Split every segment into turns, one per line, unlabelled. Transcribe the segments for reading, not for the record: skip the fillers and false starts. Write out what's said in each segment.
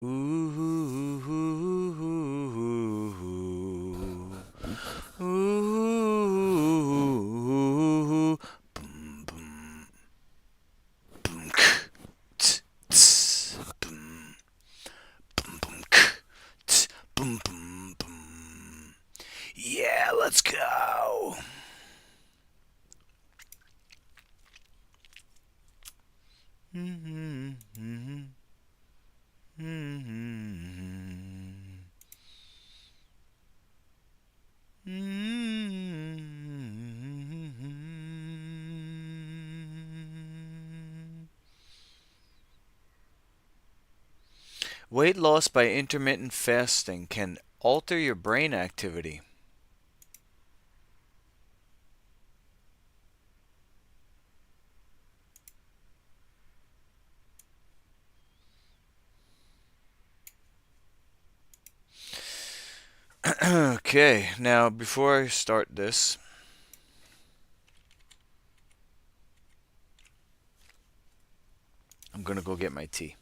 Ooh, ooh, ooh, ooh, ooh, boom, boom, boom, tss, tss, boom, boom, boom, tss, boom, boom, boom. Yeah, let's go. Mm-hmm, mm-hmm, mm-hmm, mm-hmm. Weight loss by intermittent fasting can alter your brain activity. Okay, now before I start this, I'm gonna go get my tea.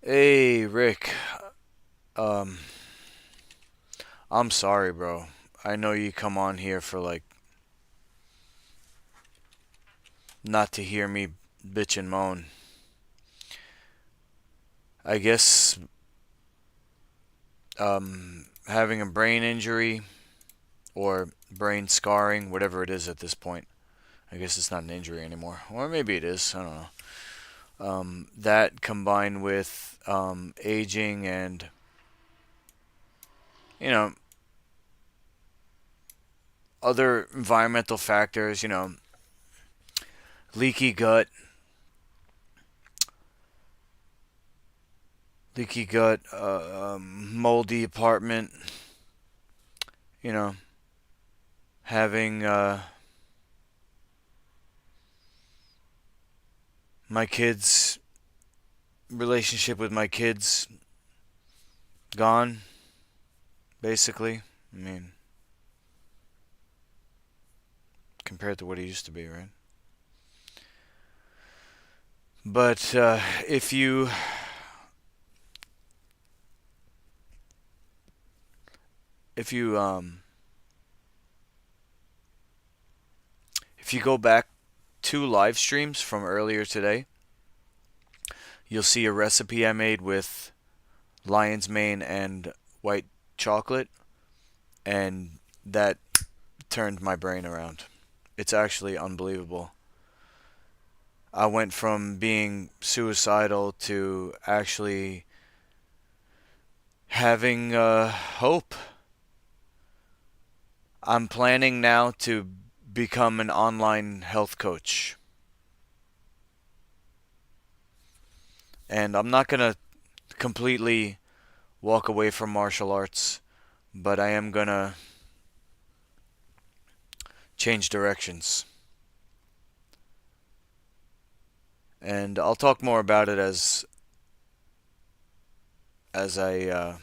Hey, Rick. Um, I'm sorry, bro. I know you come on here for like not to hear me bitch and moan. I guess having a brain injury or brain scarring, whatever it is at this point. I guess it's not an injury anymore, or maybe it is. I don't know. That combined with aging and you know other environmental factors, leaky gut, moldy apartment, you know, having my kids relationship with my kids gone, basically. I mean, compared to what it used to be, right? But if you if you go back two live streams from earlier today, you'll see a recipe I made with lion's mane and white chocolate, and that turned my brain around. It's actually unbelievable. I went from being suicidal to actually having hope. I'm planning now to become an online health coach. And I'm not going to completely walk away from martial arts, but I am going to change directions. And I'll talk more about it as I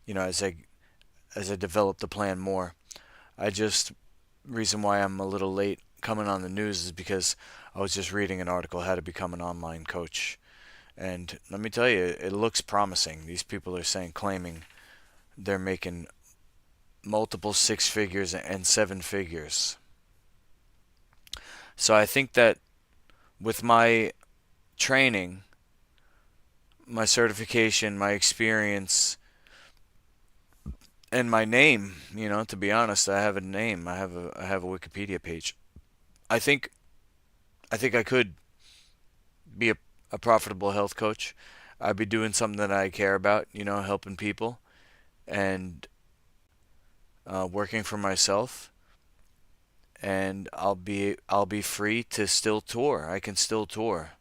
you know as I develop the plan more. I just reason why I'm a little late coming on the news is because I was just reading an article how to become an online coach. And let me tell you, it looks promising. These people are saying claiming they're making multiple six figures and seven figures. So I think that with my training, my certification, my experience, and my name, to be honest, I have a name. I have a Wikipedia page. I think I think I could be a profitable health coach. I'd be doing something that I care about, helping people and working for myself. And I'll be free to still tour. I can still tour.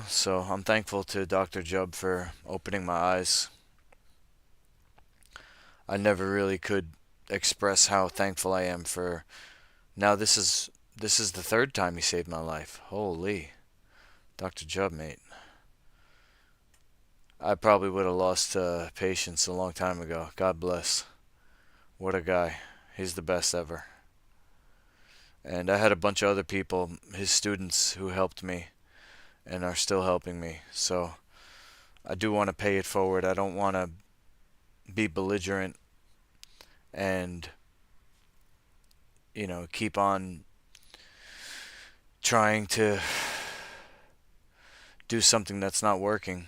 So I'm thankful to Dr. Jubb for opening my eyes. I never really could express how thankful I am for. Now this is the third time he saved my life. Holy, Dr. Jubb, mate. I probably would have lost patience a long time ago. God bless. What a guy. He's the best ever. And I had a bunch of other people, his students, who helped me and are still helping me. So I do want to pay it forward. I don't want to be belligerent and, keep on trying to do something that's not working.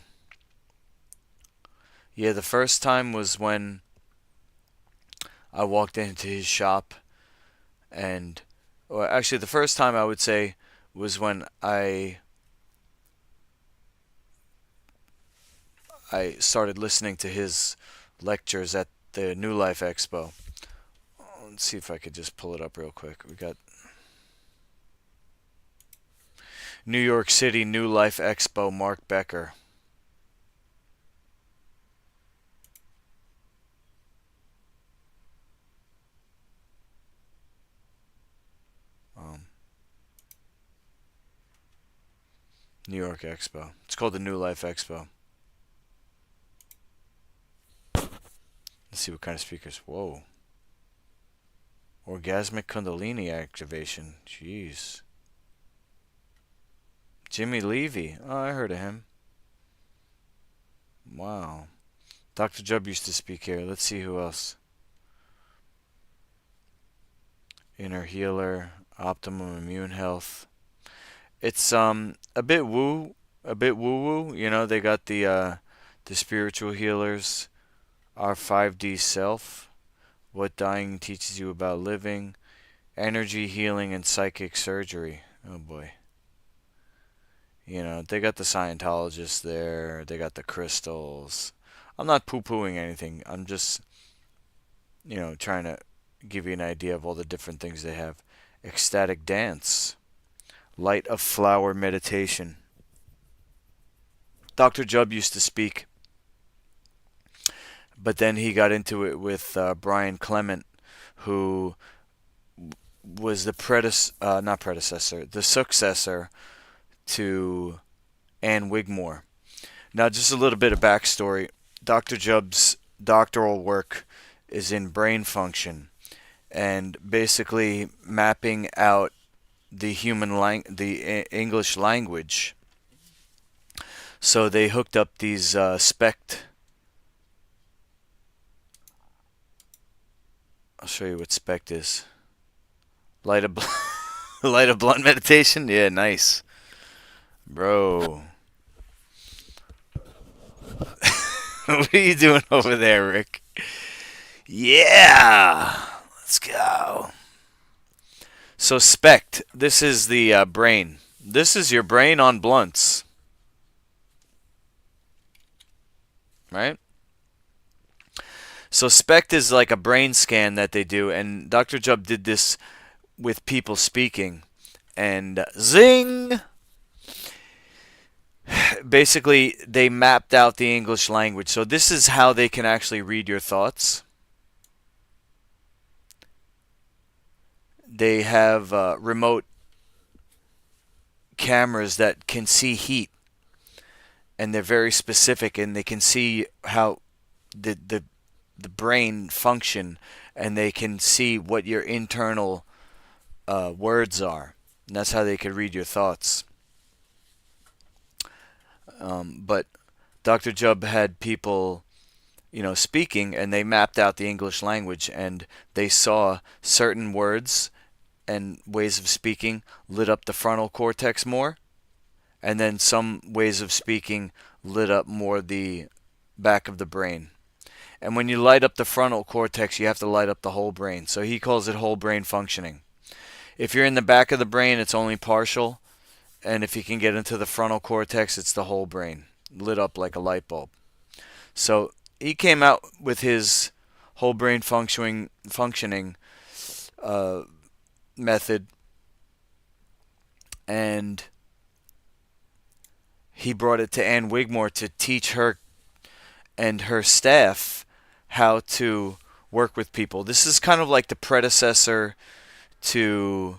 Yeah, the first time was when I walked into his shop and, or actually, the first time I would say was when I started listening to his lectures at the New Life Expo. Let's see if I could just pull it up real quick. We got New York City New Life Expo, Mark Becker. Um, New York Expo. It's called the New Life Expo. Let's see what kind of speakers. Whoa. Orgasmic Kundalini activation. Jeez. Jimmy Levy. Oh, I heard of him. Wow. Dr. Jubb used to speak here. Let's see who else. Inner Healer, Optimum Immune Health. It's a bit woo woo. They got the spiritual healers, our 5D self, what dying teaches you about living, energy healing and psychic surgery. Oh boy. They got the Scientologists there, they got the crystals. I'm not poo-pooing anything. I'm just, trying to give you an idea of all the different things they have. Ecstatic dance, light of flower meditation. Dr. Jubb used to speak, but then he got into it with Brian Clement, who was the the successor to Ann Wigmore. Now, just a little bit of backstory. Dr. Jubb's doctoral work is in brain function and basically mapping out the English language. So they hooked up these SPECT. I'll show you what SPECT is. Light of light of blunt meditation. Yeah, nice, bro. What are you doing over there, Rick? Yeah, let's go. So SPECT. This is the brain. This is your brain on blunts, right? So SPECT is like a brain scan that they do, and Dr. Jubb did this with people speaking, and zing! Basically, they mapped out the English language. So this is how they can actually read your thoughts. They have remote cameras that can see heat, and they're very specific, and they can see how the brain function, and they can see what your internal words are. And that's how they can read your thoughts. But Dr. Jubb had people, speaking, and they mapped out the English language, and they saw certain words and ways of speaking lit up the frontal cortex more, and then some ways of speaking lit up more the back of the brain. And when you light up the frontal cortex, you have to light up the whole brain. So he calls it whole brain functioning. If you're in the back of the brain, it's only partial. And if you can get into the frontal cortex, it's the whole brain, lit up like a light bulb. So he came out with his whole brain functioning method, and he brought it to Ann Wigmore to teach her and her staff how to work with people. This is kind of like the predecessor to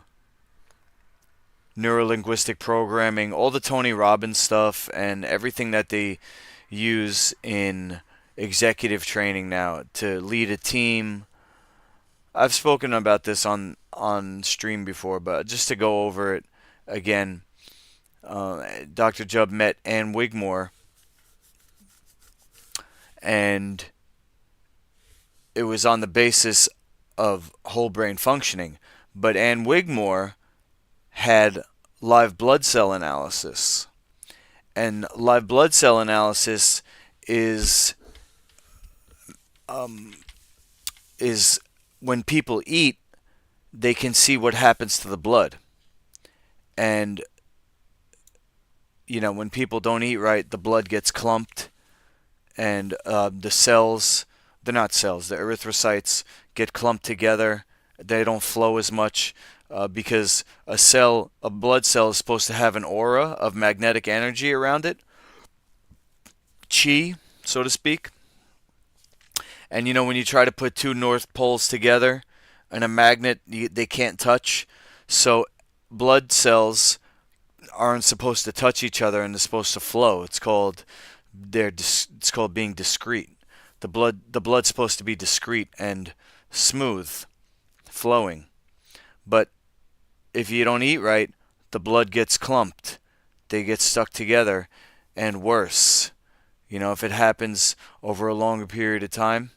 neurolinguistic programming, all the Tony Robbins stuff, and everything that they, use in executive training now to lead a team. I've spoken about this on stream before, but just to go over it again, Dr. Jubb met Ann Wigmore, and it was on the basis of whole brain functioning. But Ann Wigmore had live blood cell analysis, and live blood cell analysis is um, is when people eat, they can see what happens to the blood. And when people don't eat right, the blood gets clumped, and the cells, they're not cells, the erythrocytes get clumped together. They don't flow as much because a blood cell is supposed to have an aura of magnetic energy around it, chi, so to speak. And when you try to put two north poles together in a magnet, they can't touch. So blood cells aren't supposed to touch each other, and they're supposed to flow. It's called being discrete. The blood's supposed to be discrete and smooth, flowing. But if you don't eat right, the blood gets clumped. They get stuck together, and worse. If it happens over a longer period of time.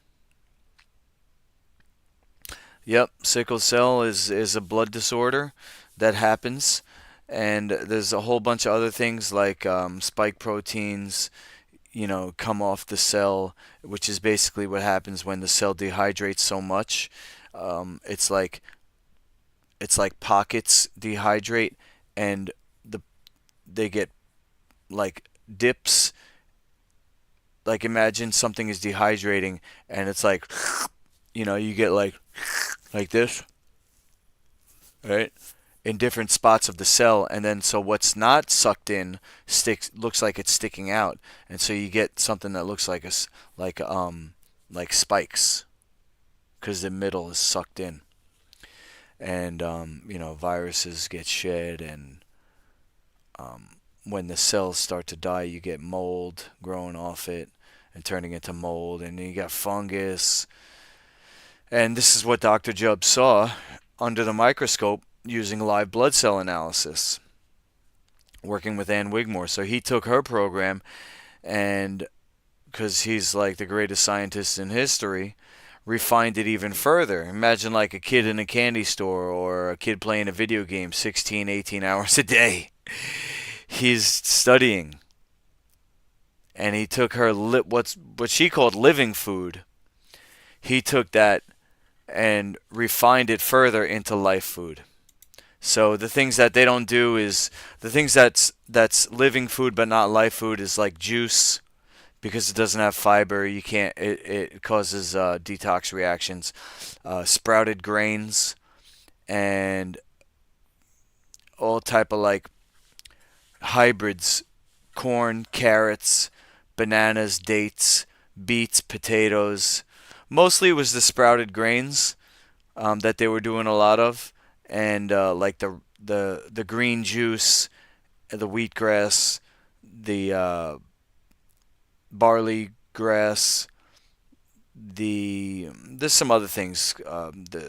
Yep, sickle cell is a blood disorder that happens, and there's a whole bunch of other things like spike proteins, come off the cell, which is basically what happens when the cell dehydrates so much. It's like pockets dehydrate, and they get like dips. Like imagine something is dehydrating, and it's like, you get like this, right? In different spots of the cell, and then so what's not sucked in looks like it's sticking out, and so you get something that looks like like spikes, because the middle is sucked in, and viruses get shed, and when the cells start to die, you get mold growing off it and turning into mold, and then you got fungus. And this is what Dr. Jubb saw under the microscope using live blood cell analysis, working with Ann Wigmore. So he took her program, and because he's like the greatest scientist in history, refined it even further. Imagine like a kid in a candy store or a kid playing a video game 16, 18 hours a day. He's studying. And he took her what she called living food. He took that and refined it further into life food. So the things that they don't do is the things that's living food but not life food is like juice, because it doesn't have fiber. You can't. It causes detox reactions. Sprouted grains and all type of like hybrids, corn, carrots, bananas, dates, beets, potatoes. Mostly it was the sprouted grains that they were doing a lot of, and like the green juice, the wheatgrass, the barley grass, there's some other things. The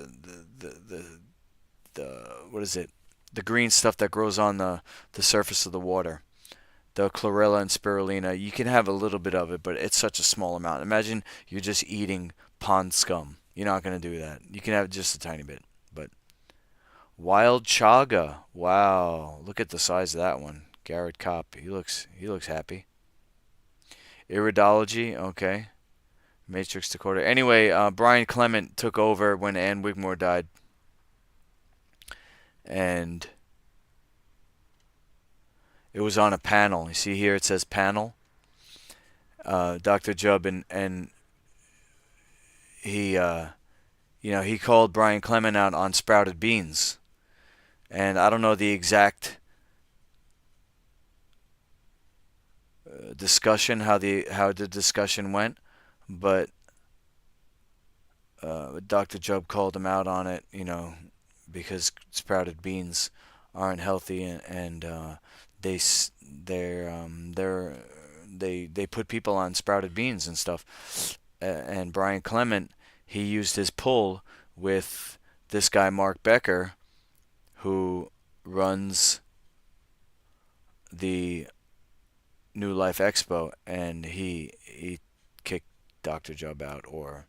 what is it? The green stuff that grows on the surface of the water. The chlorella and spirulina. You can have a little bit of it, but it's such a small amount. Imagine you're just eating pond scum. You're not going to do that. You can have just a tiny bit. But wild chaga. Wow, look at the size of that one. Garrett Kopp. He looks happy. Iridology. Okay. Matrix decoder. Anyway, Brian Clement took over when Ann Wigmore died, and it was on a panel. You see here it says panel. Dr. Jubb and he he called Brian Clement out on sprouted beans, and I don't know the exact discussion how the discussion went, but Dr. Jubb called him out on it, because sprouted beans aren't healthy, and they're they put people on sprouted beans and stuff. And Brian Clement, he used his pull with this guy Mark Becker, who runs the New Life Expo, and he kicked Dr. Job out, or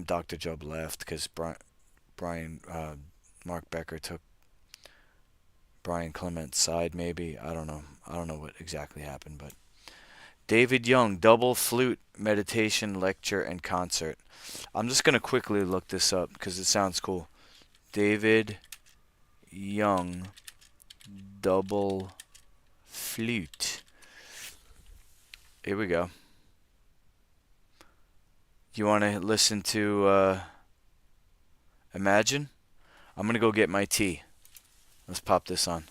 Dr. Job left because Brian Mark Becker took Brian Clement's side. Maybe I don't know what exactly happened, but David Young double flute meditation lecture and concert. I'm just gonna quickly look this up because it sounds cool. David Young double flute. Here we go. You want to listen to Imagine? I'm gonna go get my tea. Let's pop this on.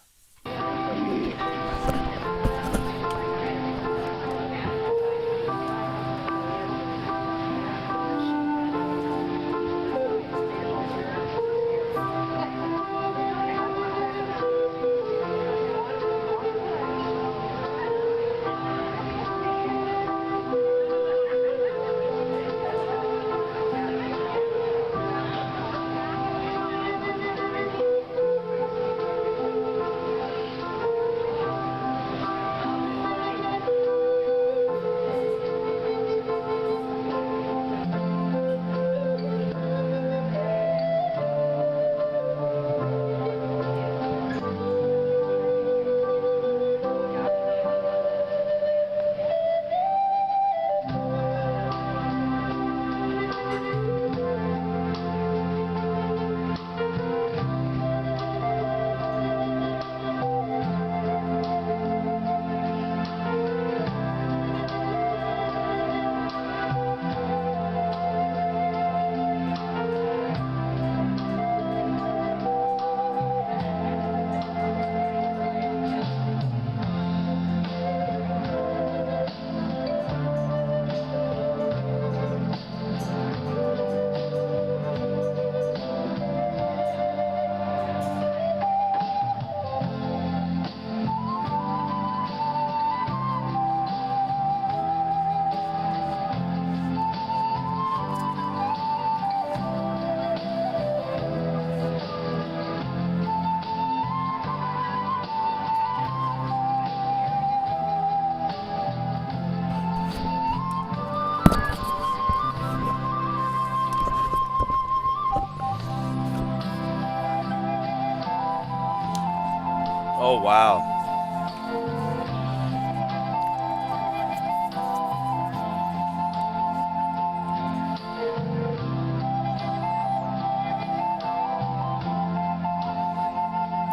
Oh wow.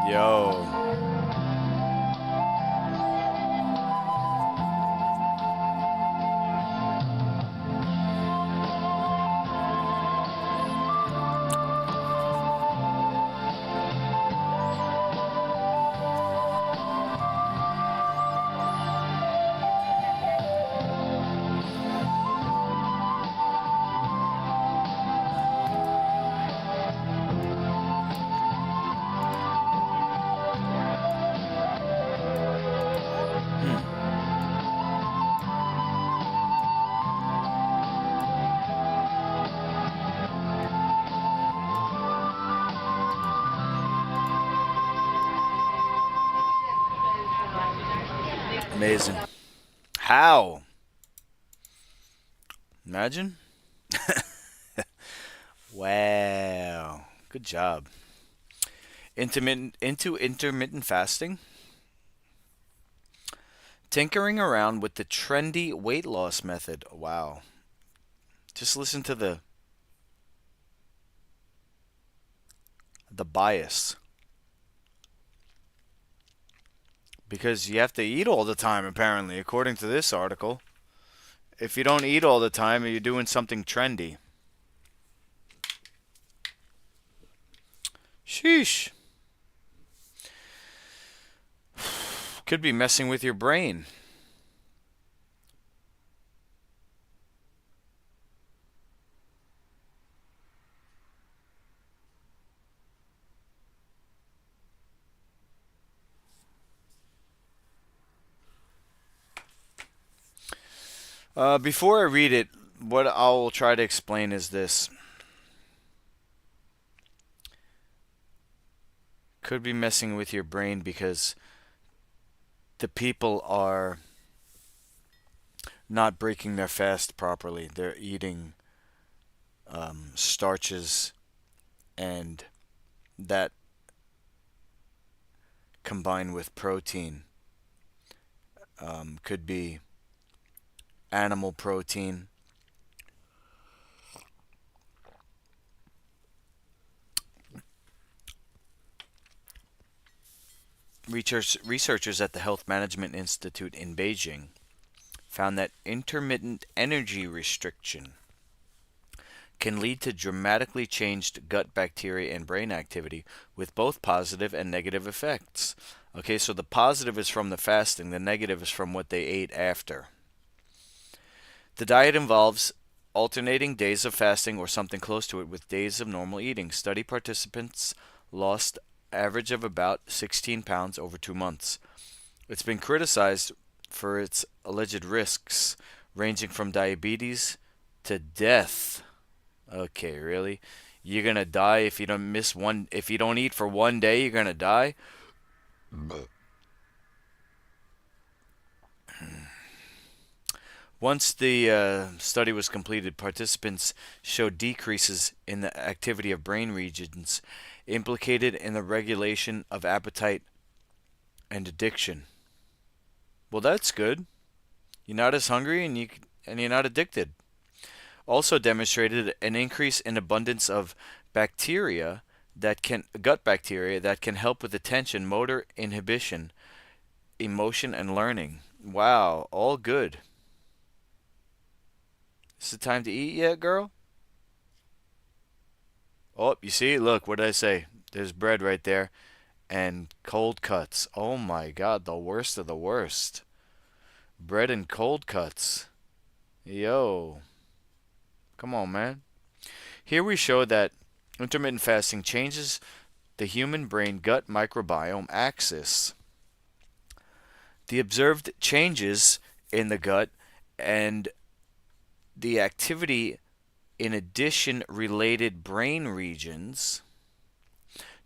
Yo. Hmm. Amazing. How? Imagine? Wow. Good job. Into intermittent fasting? Tinkering around with the trendy weight loss method. Wow. Just listen to the bias. Because you have to eat all the time, apparently, according to this article. If you don't eat all the time, you're doing something trendy. Sheesh. Could be messing with your brain. Before I read it, what I'll try to explain is this. Could be messing with your brain because the people are not breaking their fast properly. They're eating starches, and that combined with protein could be animal protein. Researchers at the Health Management Institute in Beijing found that intermittent energy restriction can lead to dramatically changed gut bacteria and brain activity with both positive and negative effects. Okay, so the positive is from the fasting, the negative is from what they ate after. The diet involves alternating days of fasting or something close to it with days of normal eating. Study participants lost average of about 16 pounds over 2 months. It's been criticized for its alleged risks, ranging from diabetes to death. Okay, really? You're gonna die if you don't miss one. If you don't eat for one day, you're gonna die. Once the study was completed, participants showed decreases in the activity of brain regions implicated in the regulation of appetite and addiction. Well, that's good. You're not as hungry, and you're not addicted. Also demonstrated an increase in abundance of bacteria that can gut bacteria that can help with attention, motor inhibition, emotion, and learning. Wow, all good. Is it time to eat yet, girl? Oh, you see? Look, what did I say? There's bread right there. And cold cuts. Oh my god, the worst of the worst. Bread and cold cuts. Yo. Come on, man. Here we show that intermittent fasting changes the human brain gut microbiome axis. The observed changes in the gut and the activity in addition related brain regions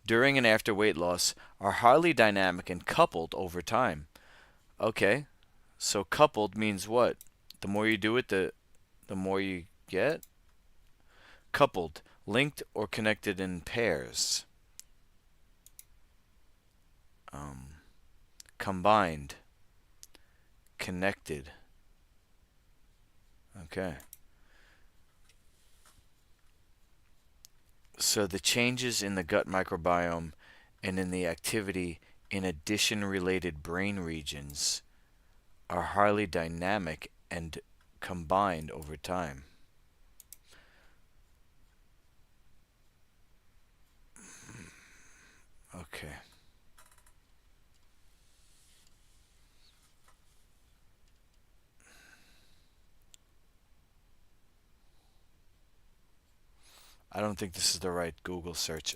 during and after weight loss are highly dynamic and coupled over time. Okay, so coupled means what? The more you do it, the more you get? Coupled, linked or connected in pairs. Um, Combined, connected. Okay. So the changes in the gut microbiome and in the activity in addition related brain regions are highly dynamic and combined over time. Okay. I don't think this is the right Google search.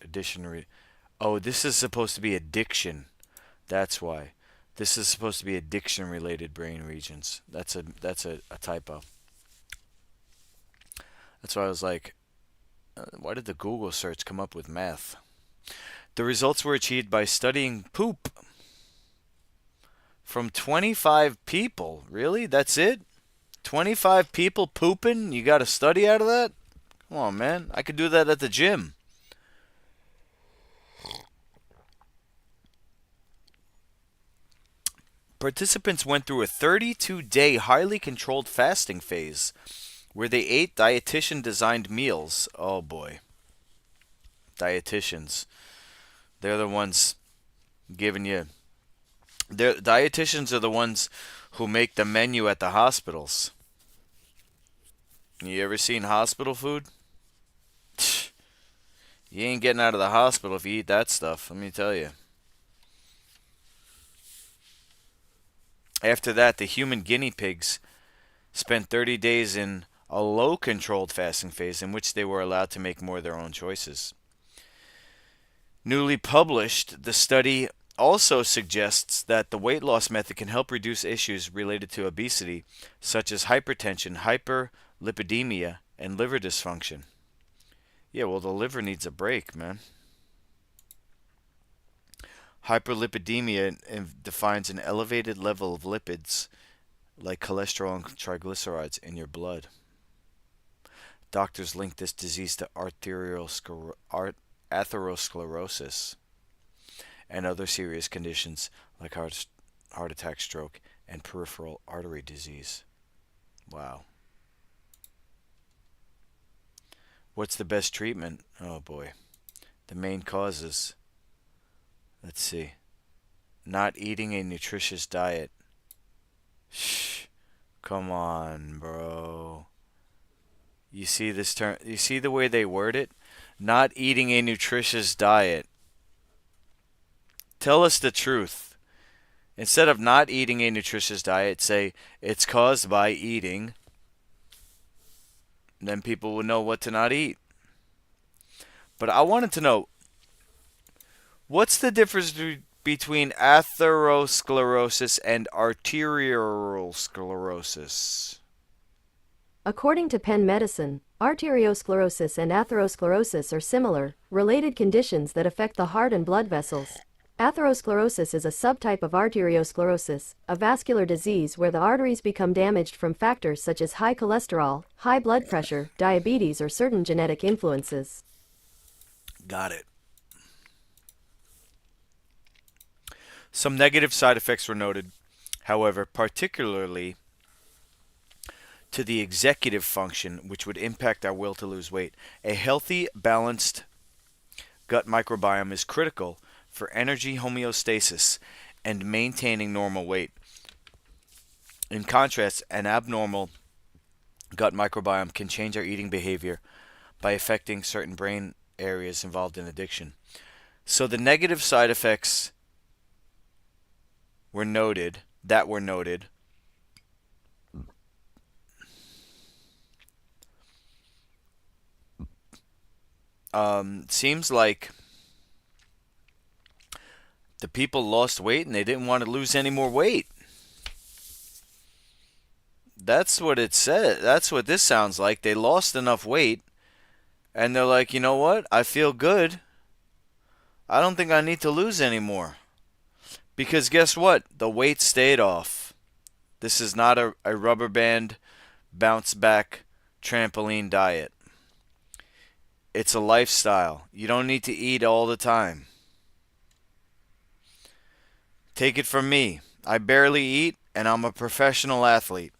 Oh, this is supposed to be addiction. That's why. This is supposed to be addiction related brain regions. That's a typo. That's why I was like, why did the Google search come up with math? The results were achieved by studying poop from 25 people. Really? That's it? 25 people pooping? You got a study out of that? Come on, man. I could do that at the gym. Participants went through a 32-day highly controlled fasting phase where they ate dietitian designed meals. Oh boy. Dietitians. They're the ones giving you. Dietitians are the ones who make the menu at the hospitals. You ever seen hospital food? You ain't getting out of the hospital if you eat that stuff, let me tell you. After that, the human guinea pigs spent 30 days in a low controlled fasting phase in which they were allowed to make more of their own choices. Newly published, the study also suggests that the weight loss method can help reduce issues related to obesity, such as hypertension, hyperlipidemia, and liver dysfunction. Yeah, well, the liver needs a break, man. Hyperlipidemia defines an elevated level of lipids like cholesterol and triglycerides in your blood. Doctors link this disease to atherosclerosis and other serious conditions like heart attack, stroke, and peripheral artery disease. Wow. What's the best treatment? Oh boy. The main causes. Let's see. Not eating a nutritious diet. Shh. Come on, bro. You see this term? You see the way they word it? Not eating a nutritious diet. Tell us the truth. Instead of not eating a nutritious diet, say it's caused by eating. Then people would know what to not eat. But I wanted to know, what's the difference between atherosclerosis and arterial sclerosis?
According to Penn Medicine, arteriosclerosis and atherosclerosis are similar, related conditions that affect the heart and blood vessels. Atherosclerosis is a subtype of arteriosclerosis, a vascular disease where the arteries become damaged from factors such as high cholesterol, high blood pressure, diabetes, or certain genetic influences.
Got it. Some negative side effects were noted, however, particularly to the executive function, which would impact our will to lose weight. A healthy, balanced gut microbiome is critical for energy homeostasis and maintaining normal weight. In contrast, an abnormal gut microbiome can change our eating behavior by affecting certain brain areas involved in addiction. So the negative side effects were noted, seems like the people lost weight and they didn't want to lose any more weight. That's what it said. That's what this sounds like. They lost enough weight and they're like, you know what? I feel good. I don't think I need to lose any more. Because guess what? The weight stayed off. This is not a rubber band bounce back trampoline diet. It's a lifestyle. You don't need to eat all the time. Take it from me. I barely eat and I'm a professional athlete.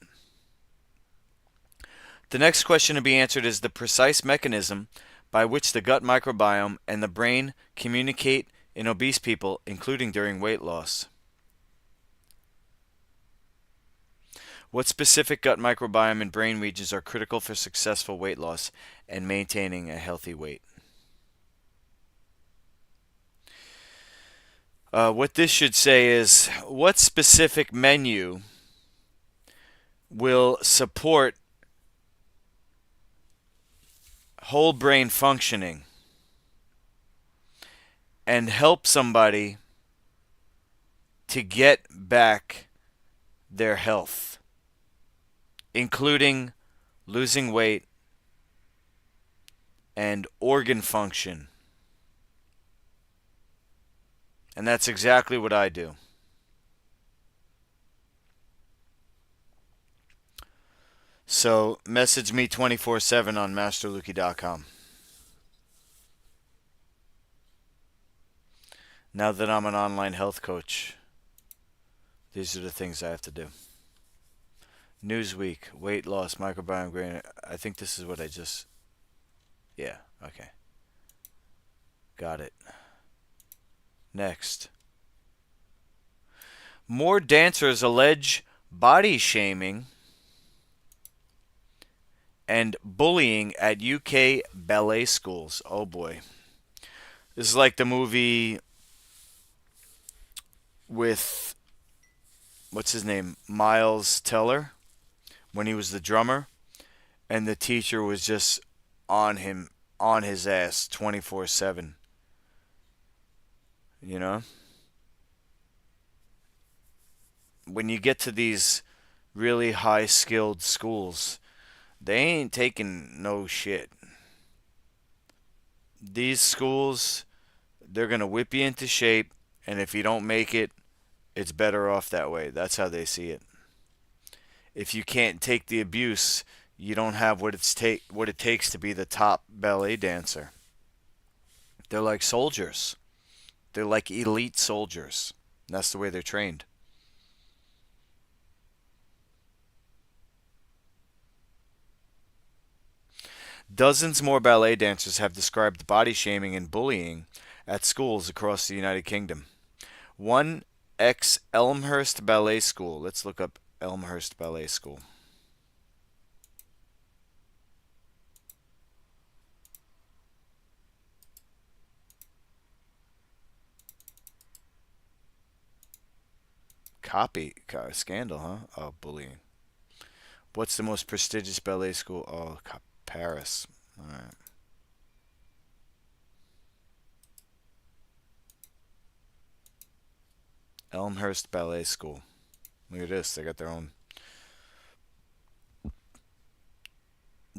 The next question to be answered is the precise mechanism by which the gut microbiome and the brain communicate in obese people, including during weight loss. What specific gut microbiome and brain regions are critical for successful weight loss and maintaining a healthy weight? What this should say is, what specific menu will support whole brain functioning and help somebody to get back their health, including losing weight and organ function. And that's exactly what I do. So message me 24/7 on masterluki.com. Now that I'm an online health coach, these are the things I have to do. Newsweek, weight loss, microbiome grain. I think this is what I just... Yeah, okay. Got it. Next. More dancers allege body shaming and bullying at UK ballet schools. Oh boy. This is like the movie with, what's his name? Miles Teller, when he was the drummer, and the teacher was just on him, on his ass 24/7. You know? when you get to these really high skilled schools, they ain't taking no shit. These schools, they're going to whip you into shape, and if you don't make it, it's better off that way. That's how they see it. If you can't take the abuse, you don't have what it takes to be the top ballet dancer. They're like soldiers. They're like elite soldiers. That's the way they're trained. Dozens more ballet dancers have described body shaming and bullying at schools across the United Kingdom. One ex Elmhurst Ballet School. Let's look up Elmhurst Ballet School. Scandal, huh? Oh, bullying. What's the most prestigious ballet school? Oh, Paris. All right. Elmhurst Ballet School. Look at this. They got their own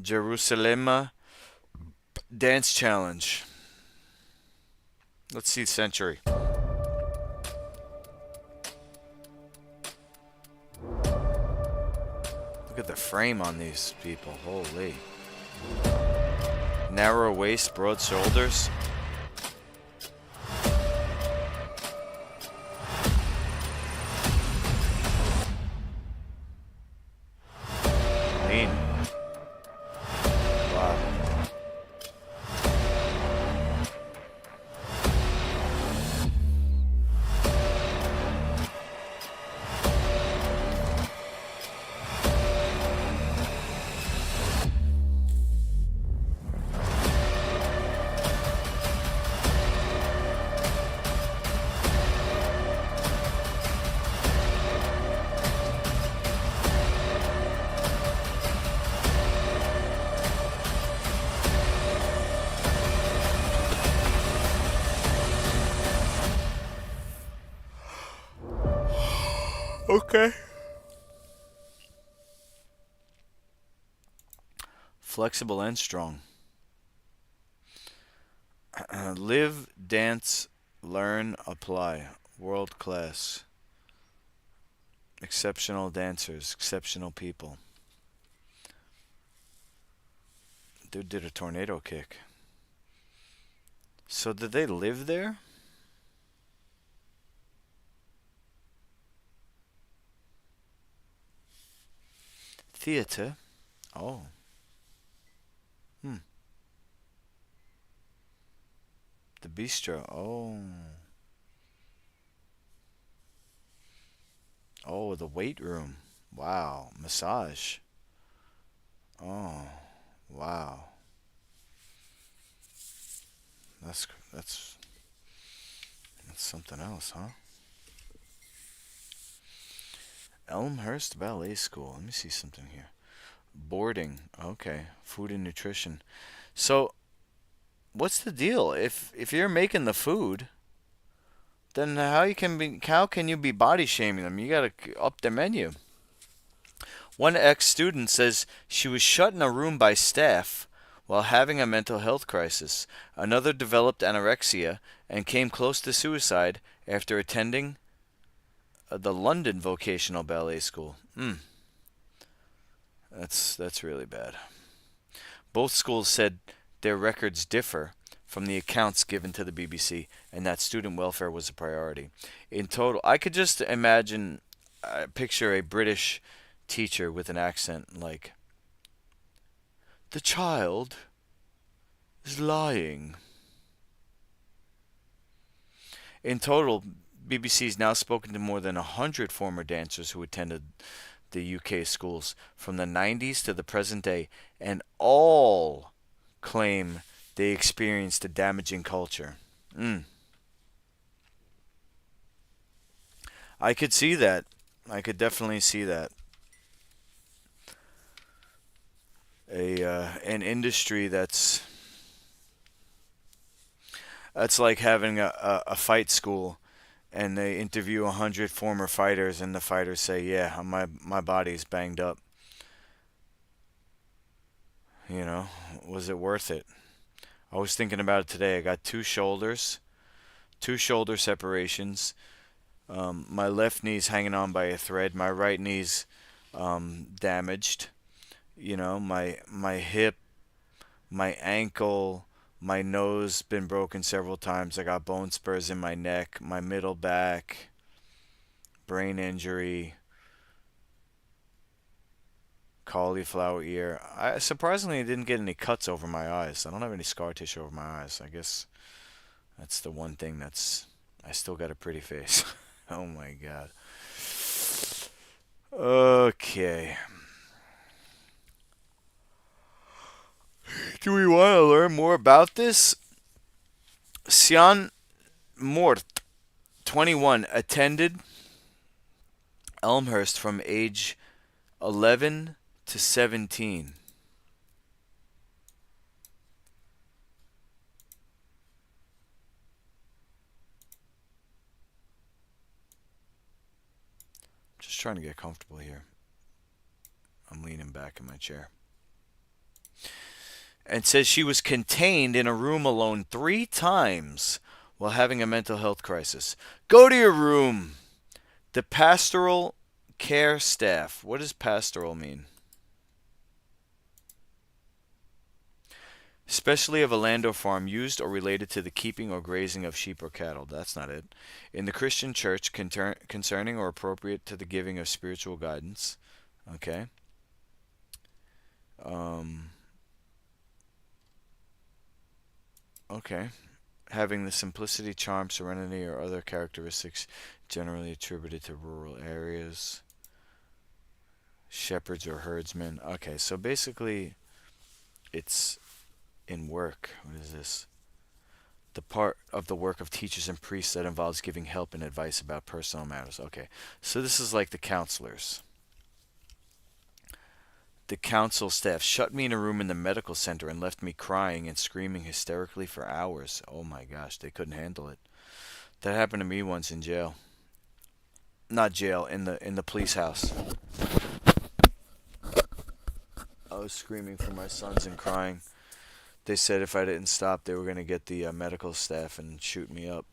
Jerusalem Dance Challenge. Let's see Century. Look at the frame on these people. Holy. Narrow waist, broad shoulders. Lean. Wow. Okay. Flexible and strong. Live, dance, learn, apply. World class. Exceptional dancers, exceptional people. Dude did a tornado kick. So did they live there? Theater. Oh. Hmm. The bistro. Oh. Oh, the weight room. Wow. Massage. Oh. Wow. That's that's that's something else, huh? Elmhurst Ballet School. Let me see something here. Boarding. Okay. Food and nutrition. So, what's the deal? If you're making the food, then how can you be body shaming them? You got to up the menu. One ex-student says she was shut in a room by staff while having a mental health crisis. Another developed anorexia and came close to suicide after attending the London Vocational Ballet School. That's really bad. Both schools said their records differ from the accounts given to the BBC, and that student welfare was a priority. In total, I could just imagine, picture a British teacher with an accent like, "The child is lying." In total, BBC's now spoken to more than 100 former dancers who attended the UK schools from the 90s to the present day, and all claim they experienced a damaging culture. I could see that. I could definitely see that. An industry that's like having a fight school and they interview 100 former fighters, and the fighters say, "Yeah, my body's banged up. You know, was it worth it?" I was thinking about it today. I got two shoulder separations. My left knee's hanging on by a thread. My right knee's damaged. You know, my hip, my ankle, my nose been broken several times. I got bone spurs in my neck, my middle back, brain injury, cauliflower ear. I surprisingly didn't get any cuts over my eyes. I don't have any scar tissue over my eyes. I guess that's the one thing that's. I still got a pretty face. Oh my god. Okay. Do we want to learn more about this? Sian Mort, 21, attended Elmhurst from age 11 to 17. Just trying to get comfortable here. I'm leaning back in my chair. And says she was contained in a room alone 3 times while having a mental health crisis. Go to your room. The pastoral care staff. What does pastoral mean? Especially of a land or farm used or related to the keeping or grazing of sheep or cattle. That's not it. In the Christian church, concerning or appropriate to the giving of spiritual guidance. Okay. Um, okay. Having the simplicity, charm, serenity, or other characteristics generally attributed to rural areas. Shepherds or herdsmen. Okay, so basically, it's in work. What is this? The part of the work of teachers and priests that involves giving help and advice about personal matters. Okay, so this is like the counselors. The council staff shut me in a room in the medical center and left me crying and screaming hysterically for hours. Oh my gosh, they couldn't handle it. That happened to me once in jail. Not jail, in the police house. I was screaming for my sons and crying. They said if I didn't stop, they were going to get the medical staff and shoot me up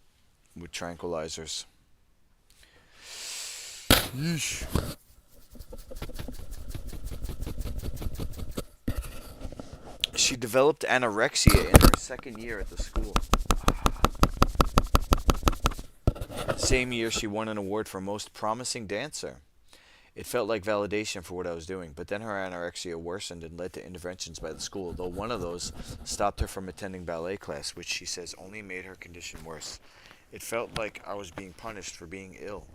with tranquilizers. Yeesh. She developed anorexia in her second year at the school. Same year, she won an award for Most Promising Dancer. It felt like validation for what I was doing, but then her anorexia worsened and led to interventions by the school, though one of those stopped her from attending ballet class, which she says only made her condition worse. It felt like I was being punished for being ill.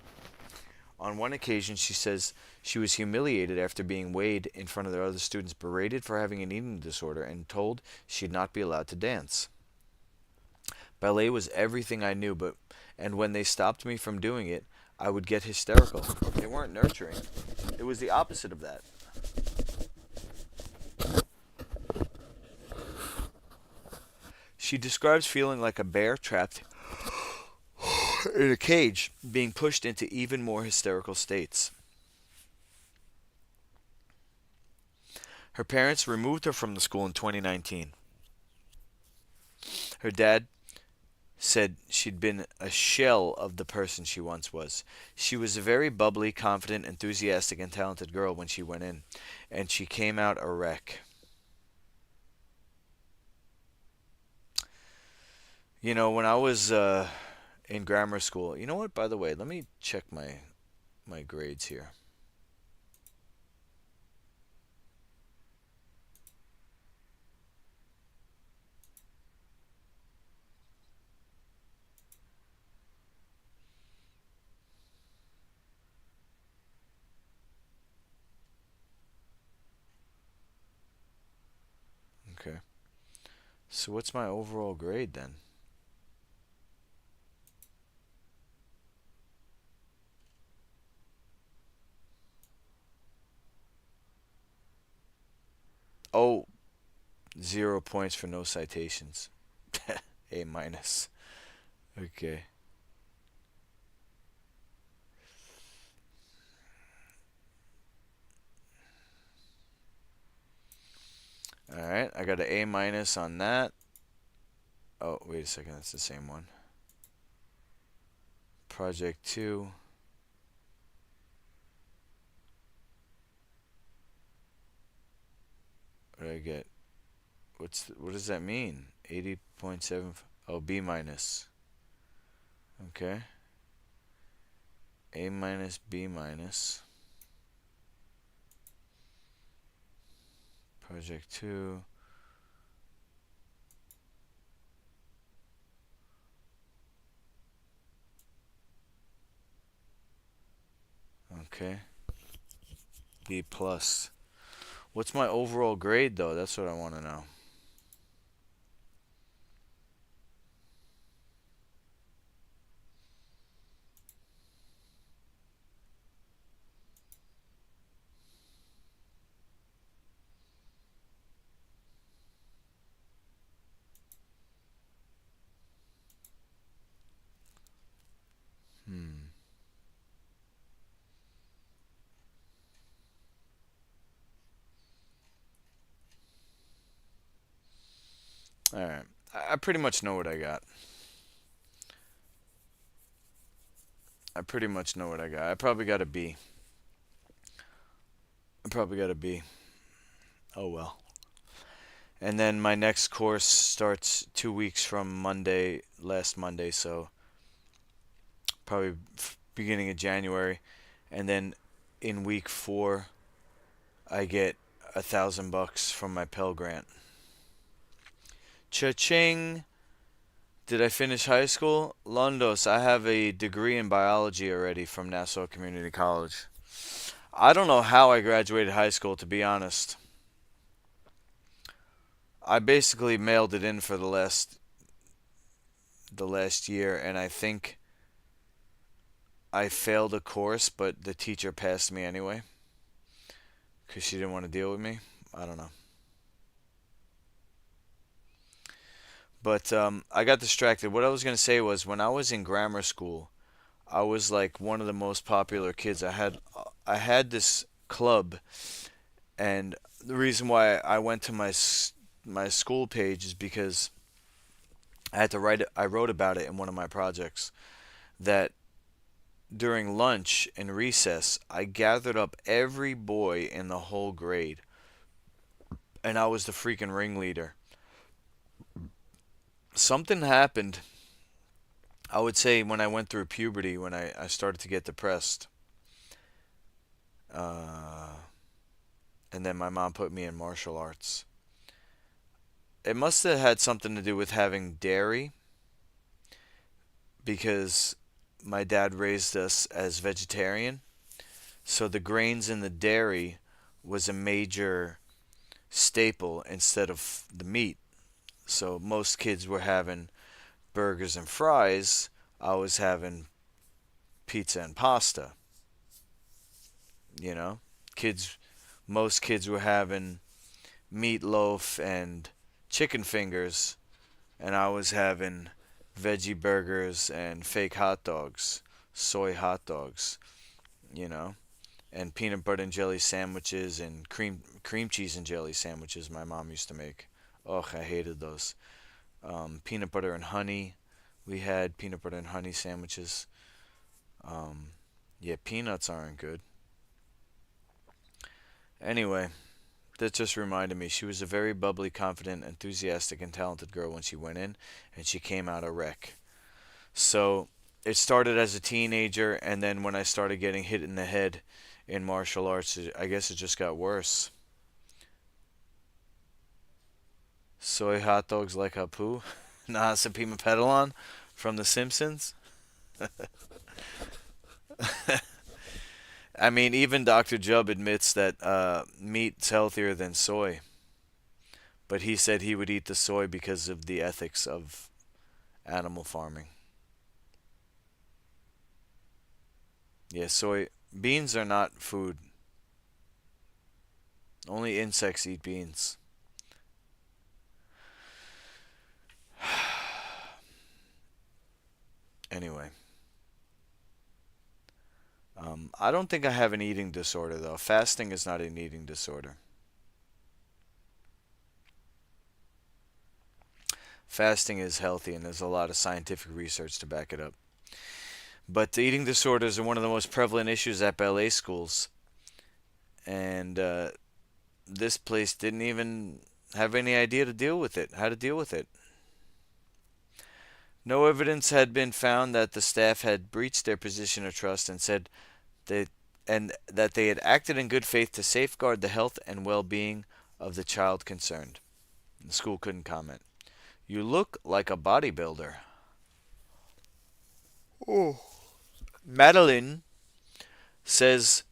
On one occasion, she says she was humiliated after being weighed in front of the other students, berated for having an eating disorder, and told she'd not be allowed to dance. Ballet was everything I knew, and when they stopped me from doing it, I would get hysterical. They weren't nurturing. It was the opposite of that. She describes feeling like a bear trapped in a cage, being pushed into even more hysterical states. Her parents removed her from the school in 2019. Her dad said she'd been a shell of the person she once was. She was a very bubbly, confident, enthusiastic, and talented girl when she went in, and she came out a wreck. You know, when I was in grammar school, you know what, by the way, let me check my grades here. Okay. So what's my overall grade then? Oh, 0 points for no citations. A minus. Okay. All right, I got an A minus on that. Oh, wait a second, that's the same one. Project 2. What did I get? What does that mean? 80.7. Oh, B minus. Okay. A minus, B minus. Project 2. Okay. B plus. What's my overall grade though? That's what I want to know. Hmm. All right. I pretty much know what I got. I pretty much know what I got. I probably got a B. I probably got a B. Oh well. And then my next course starts 2 weeks from Monday, last Monday, so probably beginning of January. And then in week 4, I get $1,000 from my Pell Grant. Cha-ching! Did I finish high school? Londos, I have a degree in biology already from Nassau Community College. I don't know how I graduated high school, to be honest. I basically mailed it in for the last year, and I think I failed a course, but the teacher passed me anyway because she didn't want to deal with me. I don't know. But I got distracted. What I was going to say was when I was in grammar school, I was like one of the most popular kids. I had this club, and the reason why I went to my school page is because I had to write it. I wrote about it in one of my projects that during lunch and recess, I gathered up every boy in the whole grade, and I was the freaking ringleader. Something happened, I would say, when I went through puberty, when I started to get depressed. Uh, and then my mom put me in martial arts. It must have had something to do with having dairy because my dad raised us as vegetarian. So the grains in the dairy was a major staple instead of the meat. So most kids were having burgers and fries. I was having pizza and pasta. You know, kids, most kids were having meatloaf and chicken fingers, and I was having veggie burgers and fake hot dogs, soy hot dogs. You know, and peanut butter and jelly sandwiches and cream cheese and jelly sandwiches my mom used to make. Ugh, I hated those. Peanut butter and honey. We had peanut butter and honey sandwiches. Um, yeah, peanuts aren't good. Anyway, that just reminded me. She was a very bubbly, confident, enthusiastic, and talented girl when she went in, and she came out a wreck. So it started as a teenager, and then when I started getting hit in the head in martial arts, I guess it just got worse. Soy hot dogs like Apu, Naasapima Pedalon from The Simpsons. I mean, even Dr. Jubb admits that meat's healthier than soy, but he said he would eat the soy because of the ethics of animal farming. Yeah, soy beans are not food. Only insects eat beans. Anyway, I don't think I have an eating disorder though. Fasting is not an eating disorder. Fasting is healthy, and there's a lot of scientific research to back it up. But eating disorders are one of the most prevalent issues at ballet schools, and this place didn't even have any idea to deal with it, how to deal with it. No evidence had been found that the staff had breached their position of trust and said they and that they had acted in good faith to safeguard the health and well-being of the child concerned. The school couldn't comment. You look like a bodybuilder. Oh. Madeline says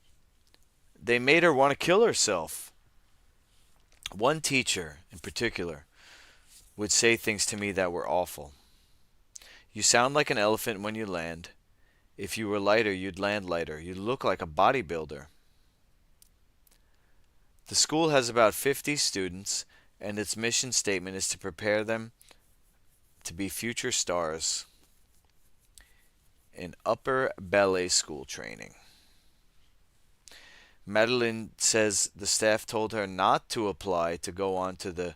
they made her want to kill herself. One teacher in particular would say things to me that were awful. You sound like an elephant when you land. If you were lighter, you'd land lighter. You look like a bodybuilder. The school has about 50 students, and its mission statement is to prepare them to be future stars in upper ballet school training. Madeline says the staff told her not to apply to go on to the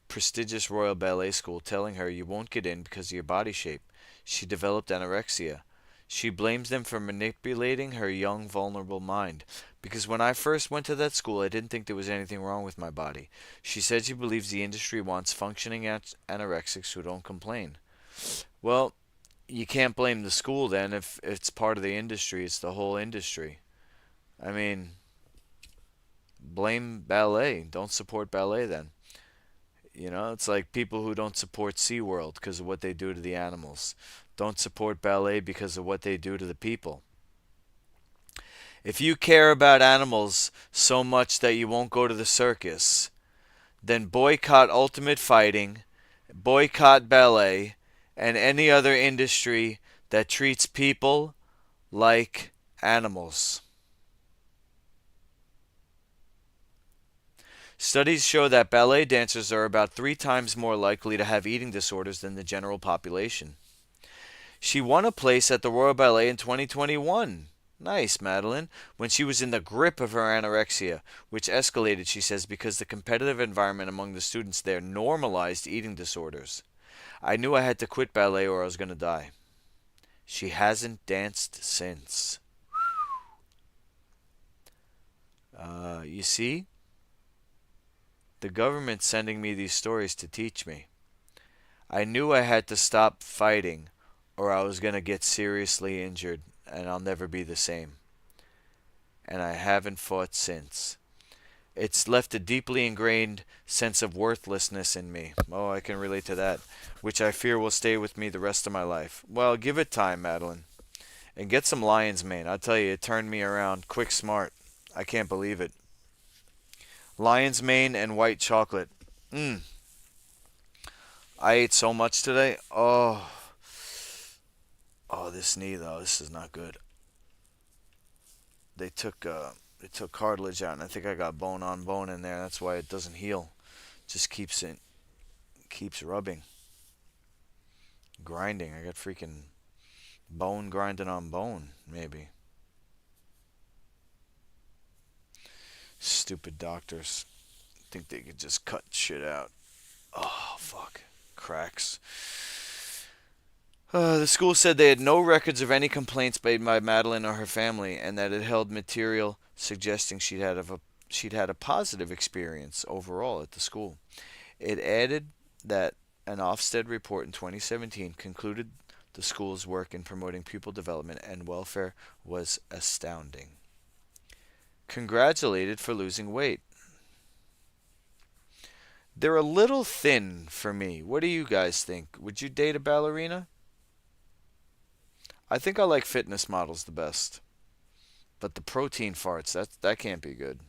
prestigious Royal Ballet School, telling her you won't get in because of your body shape. She developed anorexia. She blames them for manipulating her young, vulnerable mind. Because when I first went to that school, I didn't think there was anything wrong with my body. She said she believes the industry wants functioning anorexics who don't complain. Well, you can't blame the school then if it's part of the industry. It's the whole industry. I mean, blame ballet. Don't support ballet then. You know, it's like people who don't support SeaWorld because of what they do to the animals. Don't support ballet because of what they do to the people. If you care about animals so much that you won't go to the circus, then boycott Ultimate Fighting, boycott ballet, and any other industry that treats people like animals. Studies show that ballet dancers are about 3 times more likely to have eating disorders than the general population. She won a place at the Royal Ballet in 2021. Nice, Madeline. When she was in the grip of her anorexia, which escalated, she says, because the competitive environment among the students there normalized eating disorders. I knew I had to quit ballet or I was going to die. She hasn't danced since. You see? The government's sending me these stories to teach me. I knew I had to stop fighting or I was going to get seriously injured and I'll never be the same. And I haven't fought since. It's left a deeply ingrained sense of worthlessness in me. Oh, I can relate to that, which I fear will stay with me the rest of my life. Well, give it time, Madeline. And get some lion's mane. I'll tell you, it turned me around quick smart. I can't believe it. Lion's mane and white chocolate. I ate so much today. Oh, this knee though. This is not good. They took cartilage out, and I think I got bone on bone in there. That's why it doesn't heal. Just keeps rubbing, grinding. I got freaking bone grinding on bone, maybe. Stupid doctors think they could just cut shit out. Oh, fuck. Cracks. The school said they had no records of any complaints made by Madeline or her family, and that it held material suggesting she'd had a positive experience overall at the school. It added that an Ofsted report in 2017 concluded the school's work in promoting pupil development and welfare was astounding. Congratulated for losing weight. They're a little thin for me. What do you guys think? Would you date a ballerina? I think I like fitness models the best. But the protein farts, that can't be good.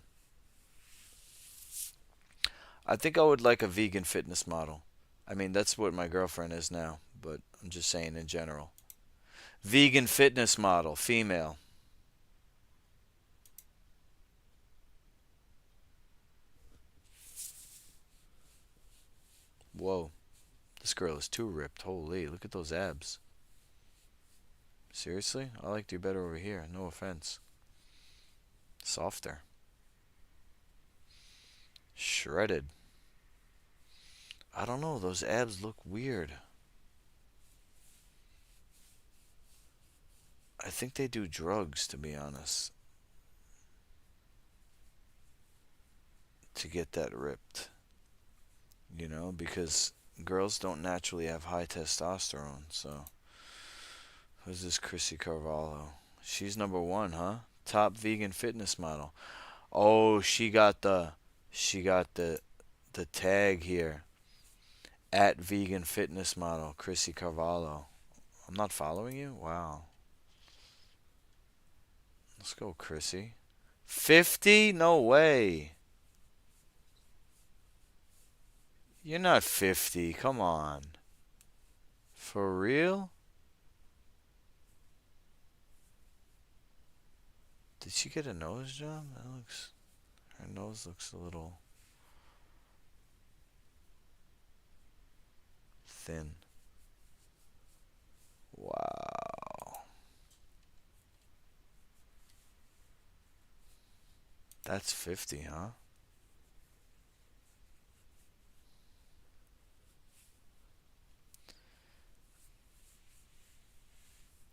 I think I would like a vegan fitness model. I mean, that's what my girlfriend is now, but I'm just saying in general. Vegan fitness model, female. Whoa. This girl is too ripped. Holy, look at those abs. Seriously? I liked you better over here. No offense. Softer. Shredded. I don't know. Those abs look weird. I think they do drugs, to be honest, to get that ripped. You know, because girls don't naturally have high testosterone. So, who's this Chrissy Carvalho? She's number one, huh? Top vegan fitness model. Oh, she got the tag here. At vegan fitness model, Chrissy Carvalho. I'm not following you? Wow. Let's go, Chrissy. 50? No way. You're not 50. Come on. For real? Did she get a nose job? Her nose looks a little thin. Wow. That's 50, huh?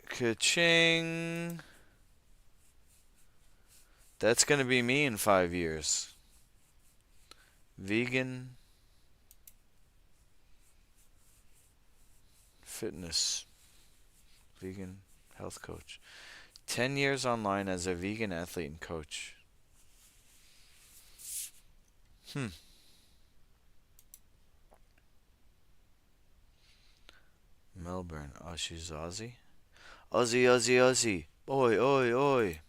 Ka-ching. That's gonna be me in 5 years. Vegan fitness. Vegan health coach. 10 years online as a vegan athlete and coach. Melbourne. Oh, she's Aussie? Aussie, Aussie, Aussie. Oi, oi, oi.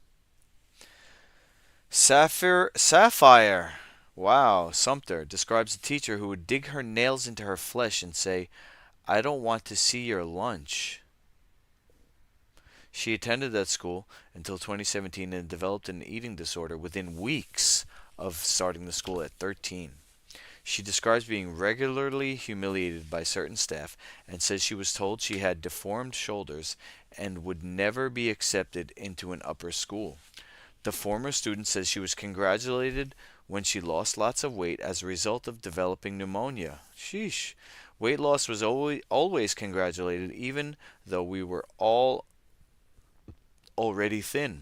Sapphire. Wow, Sumter describes a teacher who would dig her nails into her flesh and say, I don't want to see your lunch. She attended that school until 2017 and developed an eating disorder within weeks of starting the school at 13. She describes being regularly humiliated by certain staff and says she was told she had deformed shoulders and would never be accepted into an upper school. The former student says she was congratulated when she lost lots of weight as a result of developing pneumonia. Sheesh. Weight loss was always congratulated, even though we were all already thin.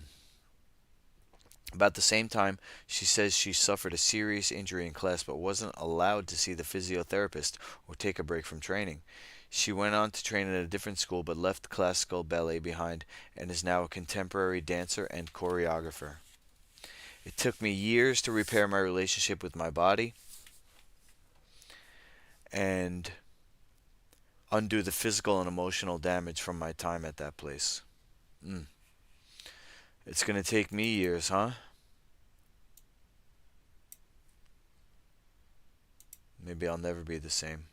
About the same time, she says she suffered a serious injury in class but wasn't allowed to see the physiotherapist or take a break from training. She went on to train at a different school but left classical ballet behind and is now a contemporary dancer and choreographer. It took me years to repair my relationship with my body and undo the physical and emotional damage from my time at that place. It's going to take me years, huh? Maybe I'll never be the same.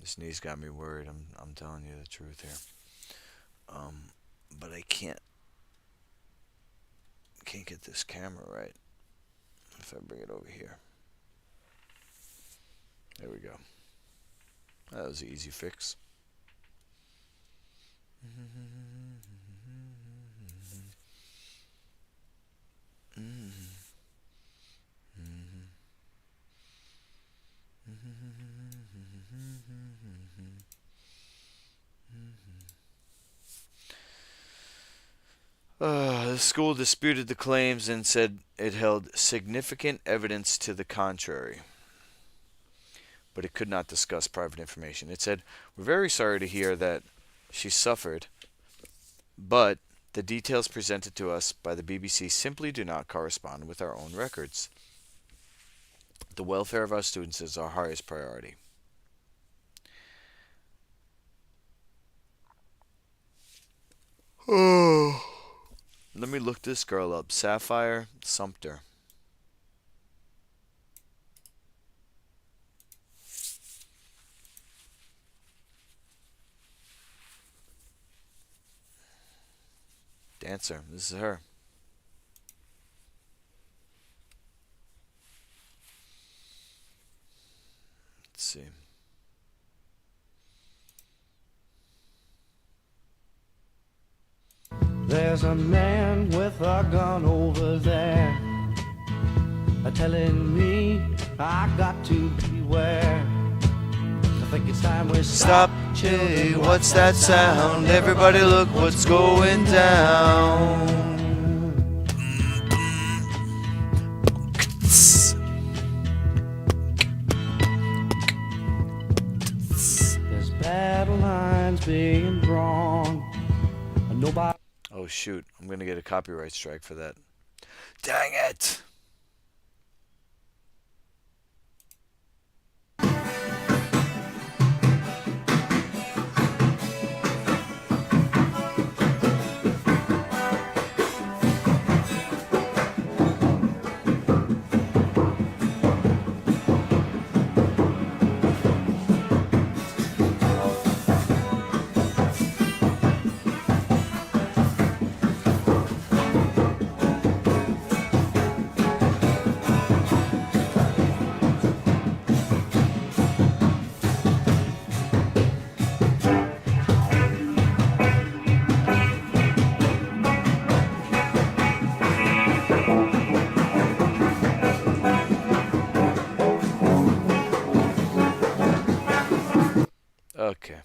This knee's got me worried. I'm telling you the truth here. But I can't get this camera right. If I bring it over here. There we go. That was an easy fix. The school disputed the claims and said it held significant evidence to the contrary, but it could not discuss private information. It said, we're very sorry to hear that she suffered, but the details presented to us by the BBC simply do not correspond with our own records. The welfare of our students is our highest priority. Oh. Let me look this girl up. Sapphire Sumter. Dancer. This is her. Let's see.
There's a man with a gun over there, telling me I got to beware. I think it's time we
Stop. Hey, what's that sound? Everybody look what's going down.
There's battle lines being drawn. Nobody.
Oh shoot, I'm gonna get a copyright strike for that. Dang it! Okay.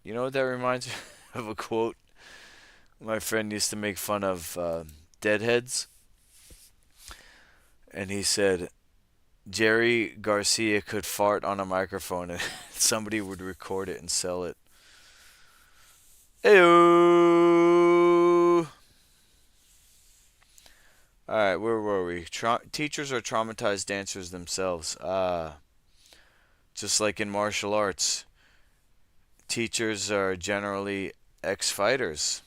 You know what that reminds me of? A quote my friend used to make fun of deadheads. And he said, Jerry Garcia could fart on a microphone and somebody would record it and sell it. Heyo! Alright, where were we? Teachers are traumatized dancers themselves. Just like in martial arts, teachers are generally ex-fighters.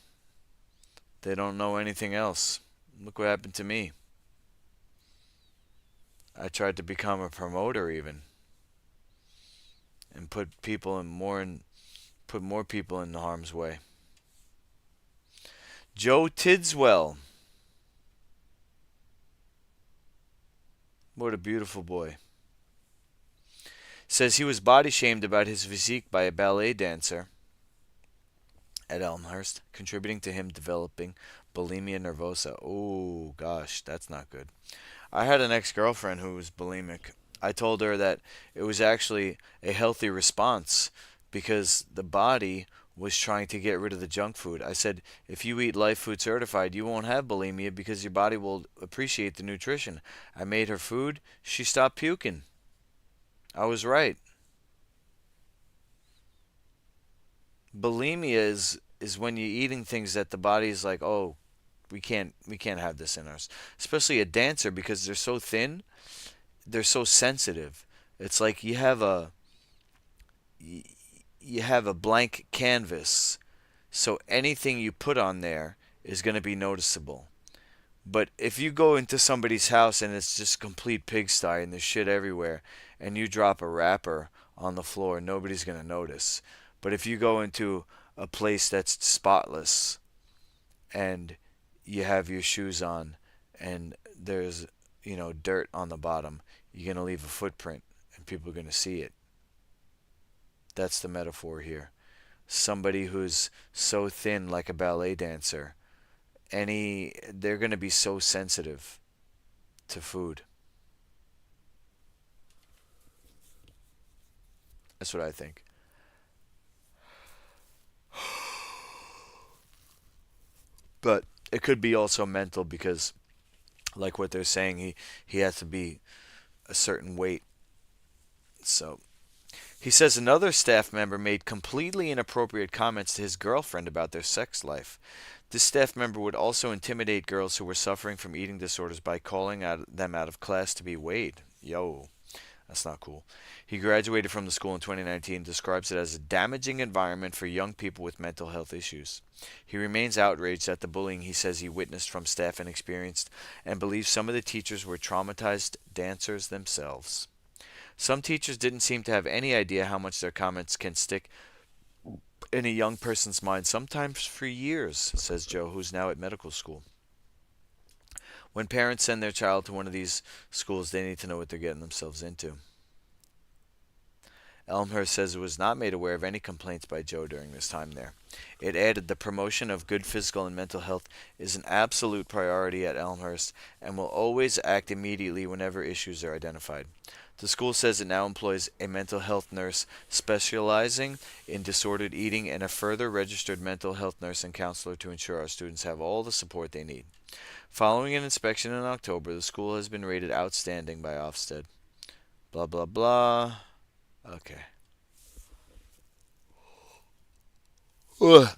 They don't know anything else. Look what happened to me. I tried to become a promoter even, and put more people in harm's way. Joe Tidswell. What a beautiful boy. Says he was body shamed about his physique by a ballet dancer at Elmhurst, contributing to him developing bulimia nervosa. Oh gosh, that's not good. I had an ex-girlfriend who was bulimic. I told her that it was actually a healthy response because the body was trying to get rid of the junk food. I said, if you eat Life Food Certified, you won't have bulimia because your body will appreciate the nutrition. I made her food. She stopped puking. I was right. Bulimia is when you're eating things that the body is like, oh, we can't have this in us. Especially a dancer because they're so thin, they're so sensitive. It's like you have a blank canvas, so anything you put on there is going to be noticeable. But if you go into somebody's house and it's just complete pigsty and there's shit everywhere, and you drop a wrapper on the floor, nobody's going to notice. But if you go into a place that's spotless and you have your shoes on and there's, dirt on the bottom, you're going to leave a footprint and people are going to see it. That's the metaphor here. Somebody who's so thin like a ballet dancer, they're going to be so sensitive to food. That's what I think. But it could be also mental because, like what they're saying, he has to be a certain weight. So he says another staff member made completely inappropriate comments to his girlfriend about their sex life. This staff member would also intimidate girls who were suffering from eating disorders by calling them out of class to be weighed. Yo, that's not cool. He graduated from the school in 2019 and describes it as a damaging environment for young people with mental health issues. He remains outraged at the bullying he says he witnessed from staff and experienced, and believes some of the teachers were traumatized dancers themselves. Some teachers didn't seem to have any idea how much their comments can stick in a young person's mind, sometimes for years, says Joe, who's now at medical school. When parents send their child to one of these schools, they need to know what they're getting themselves into. Elmhurst says it was not made aware of any complaints by Joe during his time there. It added the promotion of good physical and mental health is an absolute priority at Elmhurst and will always act immediately whenever issues are identified. The school says it now employs a mental health nurse specializing in disordered eating and a further registered mental health nurse and counselor to ensure our students have all the support they need. Following an inspection in October, the school has been rated outstanding by Ofsted. Blah, blah, blah. Okay. Ugh.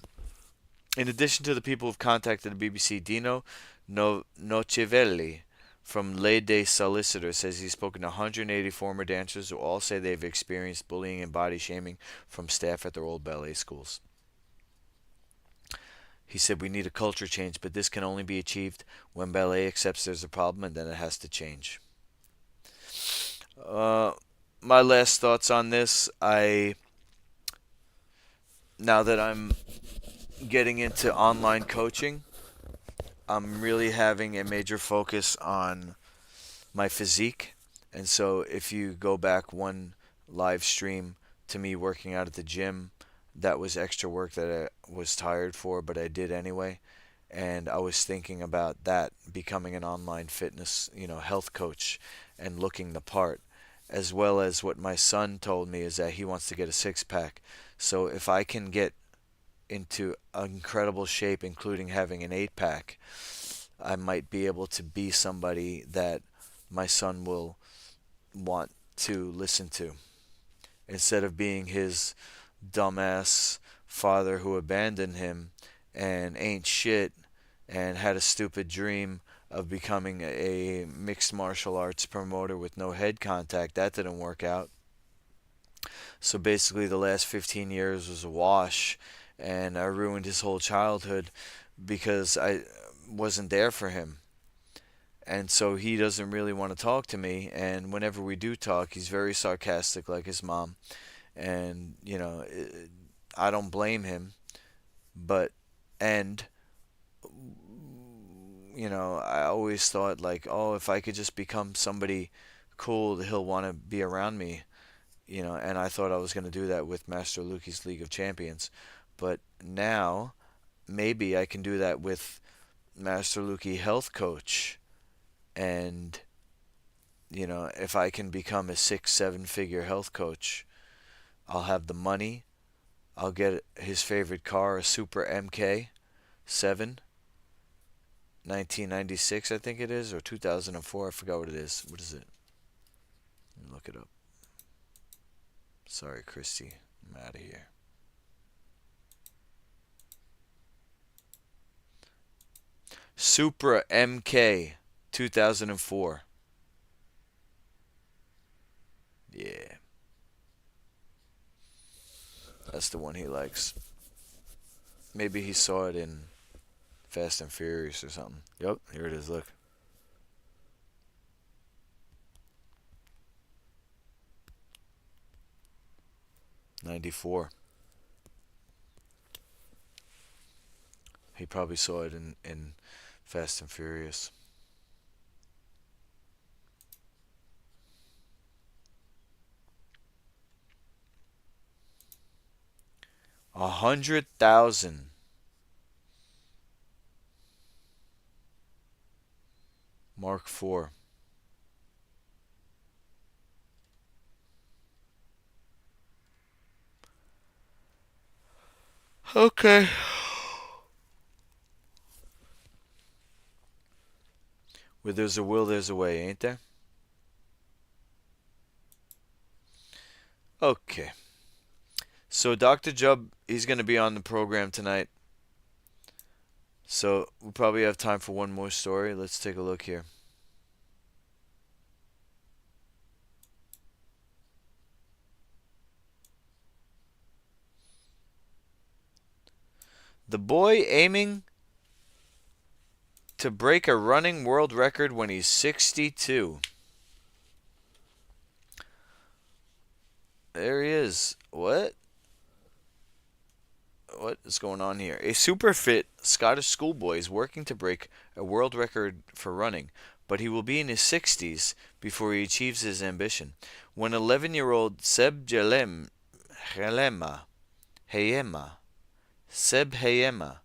In addition to the people who've contacted the BBC, Dino Nocevelli from Lede Solicitor says he's spoken to 180 former dancers who all say they've experienced bullying and body shaming from staff at their old ballet schools. He said we need a culture change, but this can only be achieved when ballet accepts there's a problem and then it has to change. My last thoughts on this, now that I'm getting into online coaching, I'm really having a major focus on my physique. And so if you go back one live stream to me working out at the gym, that was extra work that I was tired for, but I did anyway. And I was thinking about that, becoming an online fitness, health coach and looking the part, as well as what my son told me is that he wants to get a six-pack. So if I can get into incredible shape, including having an 8-pack, I might be able to be somebody that my son will want to listen to, instead of being his dumbass father who abandoned him and ain't shit and had a stupid dream of becoming a mixed martial arts promoter with no head contact. That didn't work out. So basically the last 15 years was a wash, and I ruined his whole childhood because I wasn't there for him. And so he doesn't really want to talk to me, and whenever we do talk, he's very sarcastic like his mom. And, I don't blame him, and I always thought like, oh, if I could just become somebody cool, he'll want to be around me, and I thought I was going to do that with Master Luki's League of Champions. But now, maybe I can do that with Master Luki Health Coach. And, if I can become a 6-7 figure health coach, I'll have the money. I'll get his favorite car, a Super MK 7, 1996, I think it is, or 2004. I forgot what it is. What is it? Let me look it up. Sorry, Christy. I'm out of here. Supra MK 2004. Yeah. That's the one he likes. Maybe he saw it in Fast and Furious or something. Yep, here it is, look. '94. He probably saw it in Fast and Furious. $100,000. Mark IV. Okay. Where there's a will, there's a way, ain't there? Okay. So Dr. Jubb, he's going to be on the program tonight. So we'll probably have time for one more story. Let's take a look here. The boy aiming to break a running world record when he's 62. There he is. What is going on here? A super fit Scottish schoolboy is working to break a world record for running but he will be in his 60s before he achieves his ambition. When 11-year-old Hayema, Seb Hayema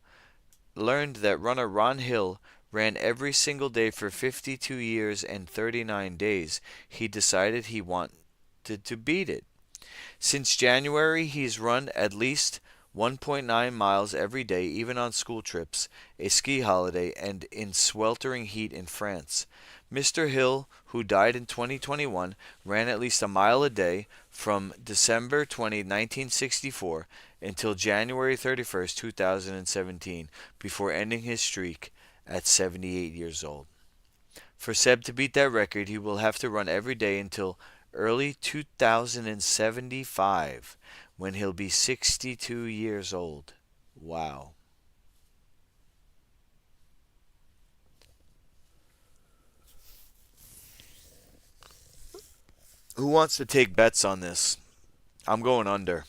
learned that runner Ron Hill ran every single day for 52 years and 39 days, he decided he wanted to beat it. Since January, he's run at least 1.9 miles every day, even on school trips, a ski holiday, and in sweltering heat in France. Mr. Hill, who died in 2021, ran at least a mile a day from December 20, 1964 until January 31st, 2017, before ending his streak at 78 years old. For Seb to beat that record, he will have to run every day until early 2075, when he'll be 62 years old. Wow. Who wants to take bets on this? I'm going under.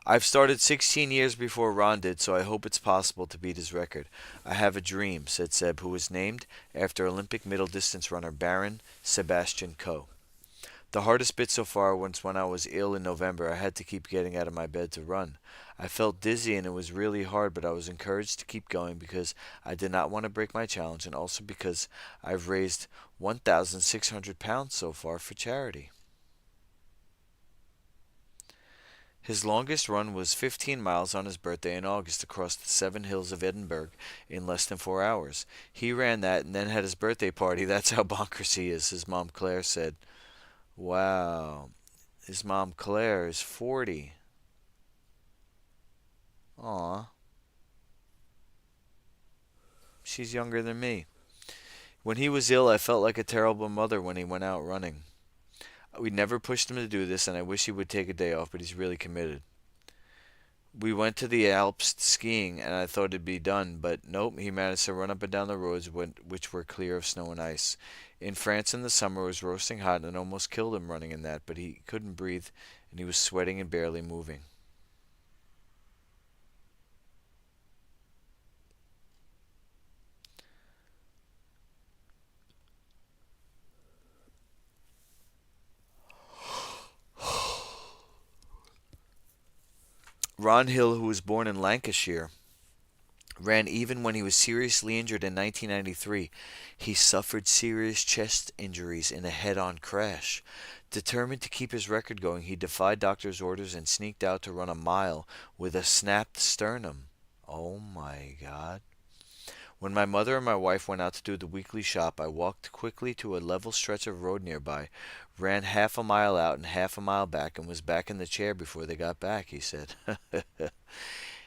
I've started 16 years before Ron did, so I hope it's possible to beat his record. I have a dream, said Seb, who was named after Olympic middle distance runner Baron Sebastian Coe. The hardest bit so far was when I was ill in November. I had to keep getting out of my bed to run. I felt dizzy and it was really hard, but I was encouraged to keep going because I did not want to break my challenge, and also because I've raised 1,600 pounds so far for charity. His longest run was 15 miles on his birthday in August across the 7 hills of Edinburgh in less than 4 hours. He ran that and then had his birthday party. That's how bonkers he is, his mom Claire said. Wow. His mom Claire is 40. Aw. She's younger than me. When he was ill, I felt like a terrible mother when he went out running. We never pushed him to do this, and I wish he would take a day off, but he's really committed. We went to the Alps skiing, and I thought it'd be done, but nope, he managed to run up and down the roads which were clear of snow and ice. In France in the summer, it was roasting hot, and it almost killed him running in that, but he couldn't breathe, and he was sweating and barely moving. Ron Hill, who was born in Lancashire, ran even when he was seriously injured in 1993. He suffered serious chest injuries in a head-on crash. Determined to keep his record going, he defied doctors' orders and sneaked out to run a mile with a snapped sternum. Oh my God. When my mother and my wife went out to do the weekly shop, I walked quickly to a level stretch of road nearby, ran half a mile out and half a mile back, and was back in the chair before they got back, he said.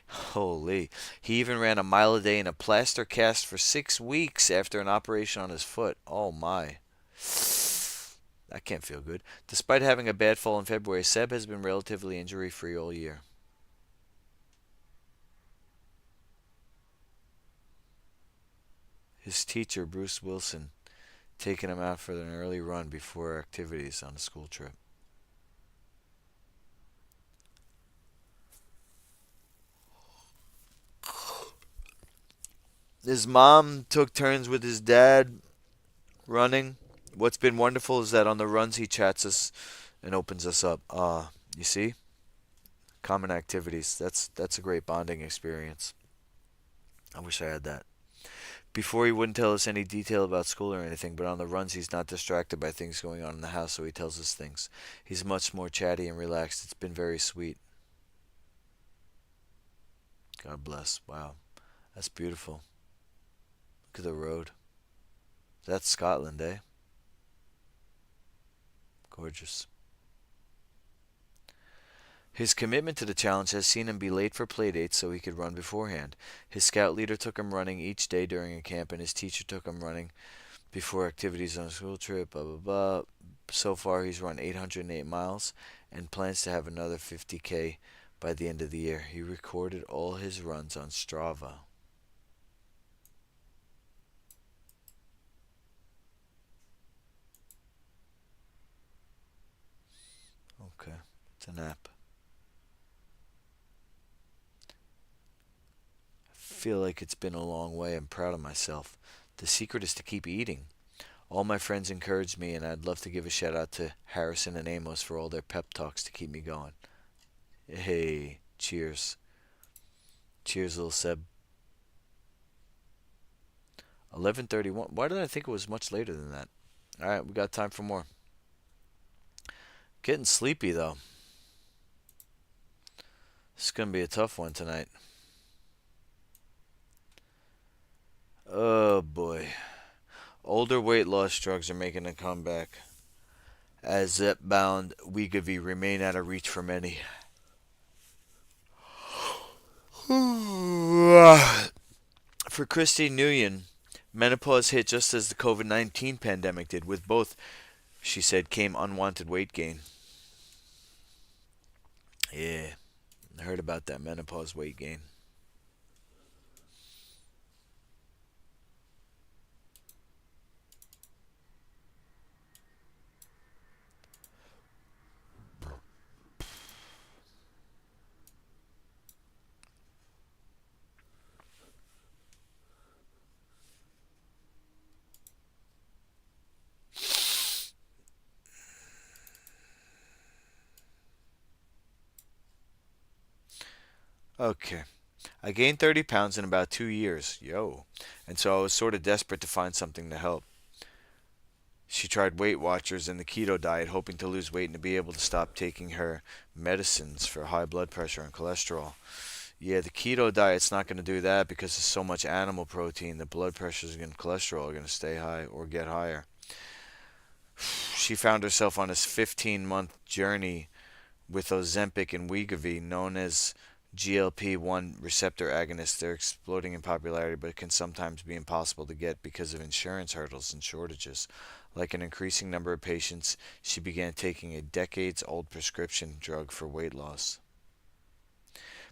Holy. He even ran a mile a day in a plaster cast for 6 weeks after an operation on his foot. Oh my. That can't feel good. Despite having a bad fall in February, Seb has been relatively injury-free all year. His teacher, Bruce Wilson, taking him out for an early run before activities on a school trip. His mom took turns with his dad running. What's been wonderful is that on the runs he chats us and opens us up. You see? Common activities. That's a great bonding experience. I wish I had that. Before, he wouldn't tell us any detail about school or anything, but on the runs he's not distracted by things going on in the house, so he tells us things. He's much more chatty and relaxed. It's been very sweet. God bless. Wow. That's beautiful. Look at the road. That's Scotland, eh? Gorgeous. His commitment to the challenge has seen him be late for playdates so he could run beforehand. His scout leader took him running each day during a camp, and his teacher took him running before activities on a school trip, blah, blah, blah. So far, he's run 808 miles and plans to have another 50K by the end of the year. He recorded all his runs on Strava. Okay, it's an app. I feel like it's been a long way. I'm proud of myself. The secret is to keep eating. All my friends encouraged me, and I'd love to give a shout out to Harrison and Amos for all their pep talks to keep me going. Hey, cheers. Cheers, little Seb. 11:31. Why did I think it was much later than that? All right, we got time for more. Getting sleepy though. This is gonna be a tough one tonight. Oh boy. Older weight loss drugs are making a comeback, as Zepbound, Wegovy remain out of reach for many. For Christine Nguyen, menopause hit just as the COVID-19 pandemic did. With both, she said, came unwanted weight gain. Yeah, I heard about that menopause weight gain. Okay. I gained 30 pounds in about 2 years. Yo. And so I was sort of desperate to find something to help. She tried Weight Watchers and the keto diet, hoping to lose weight and to be able to stop taking her medicines for high blood pressure and cholesterol. Yeah, the keto diet's not going to do that because there's so much animal protein. The blood pressures and cholesterol are going to stay high or get higher. She found herself on this 15-month journey with Ozempic and Wegovy, known as GLP-1 receptor agonists. They're exploding in popularity, but can sometimes be impossible to get because of insurance hurdles and shortages. Like an increasing number of patients, she began taking a decades-old prescription drug for weight loss.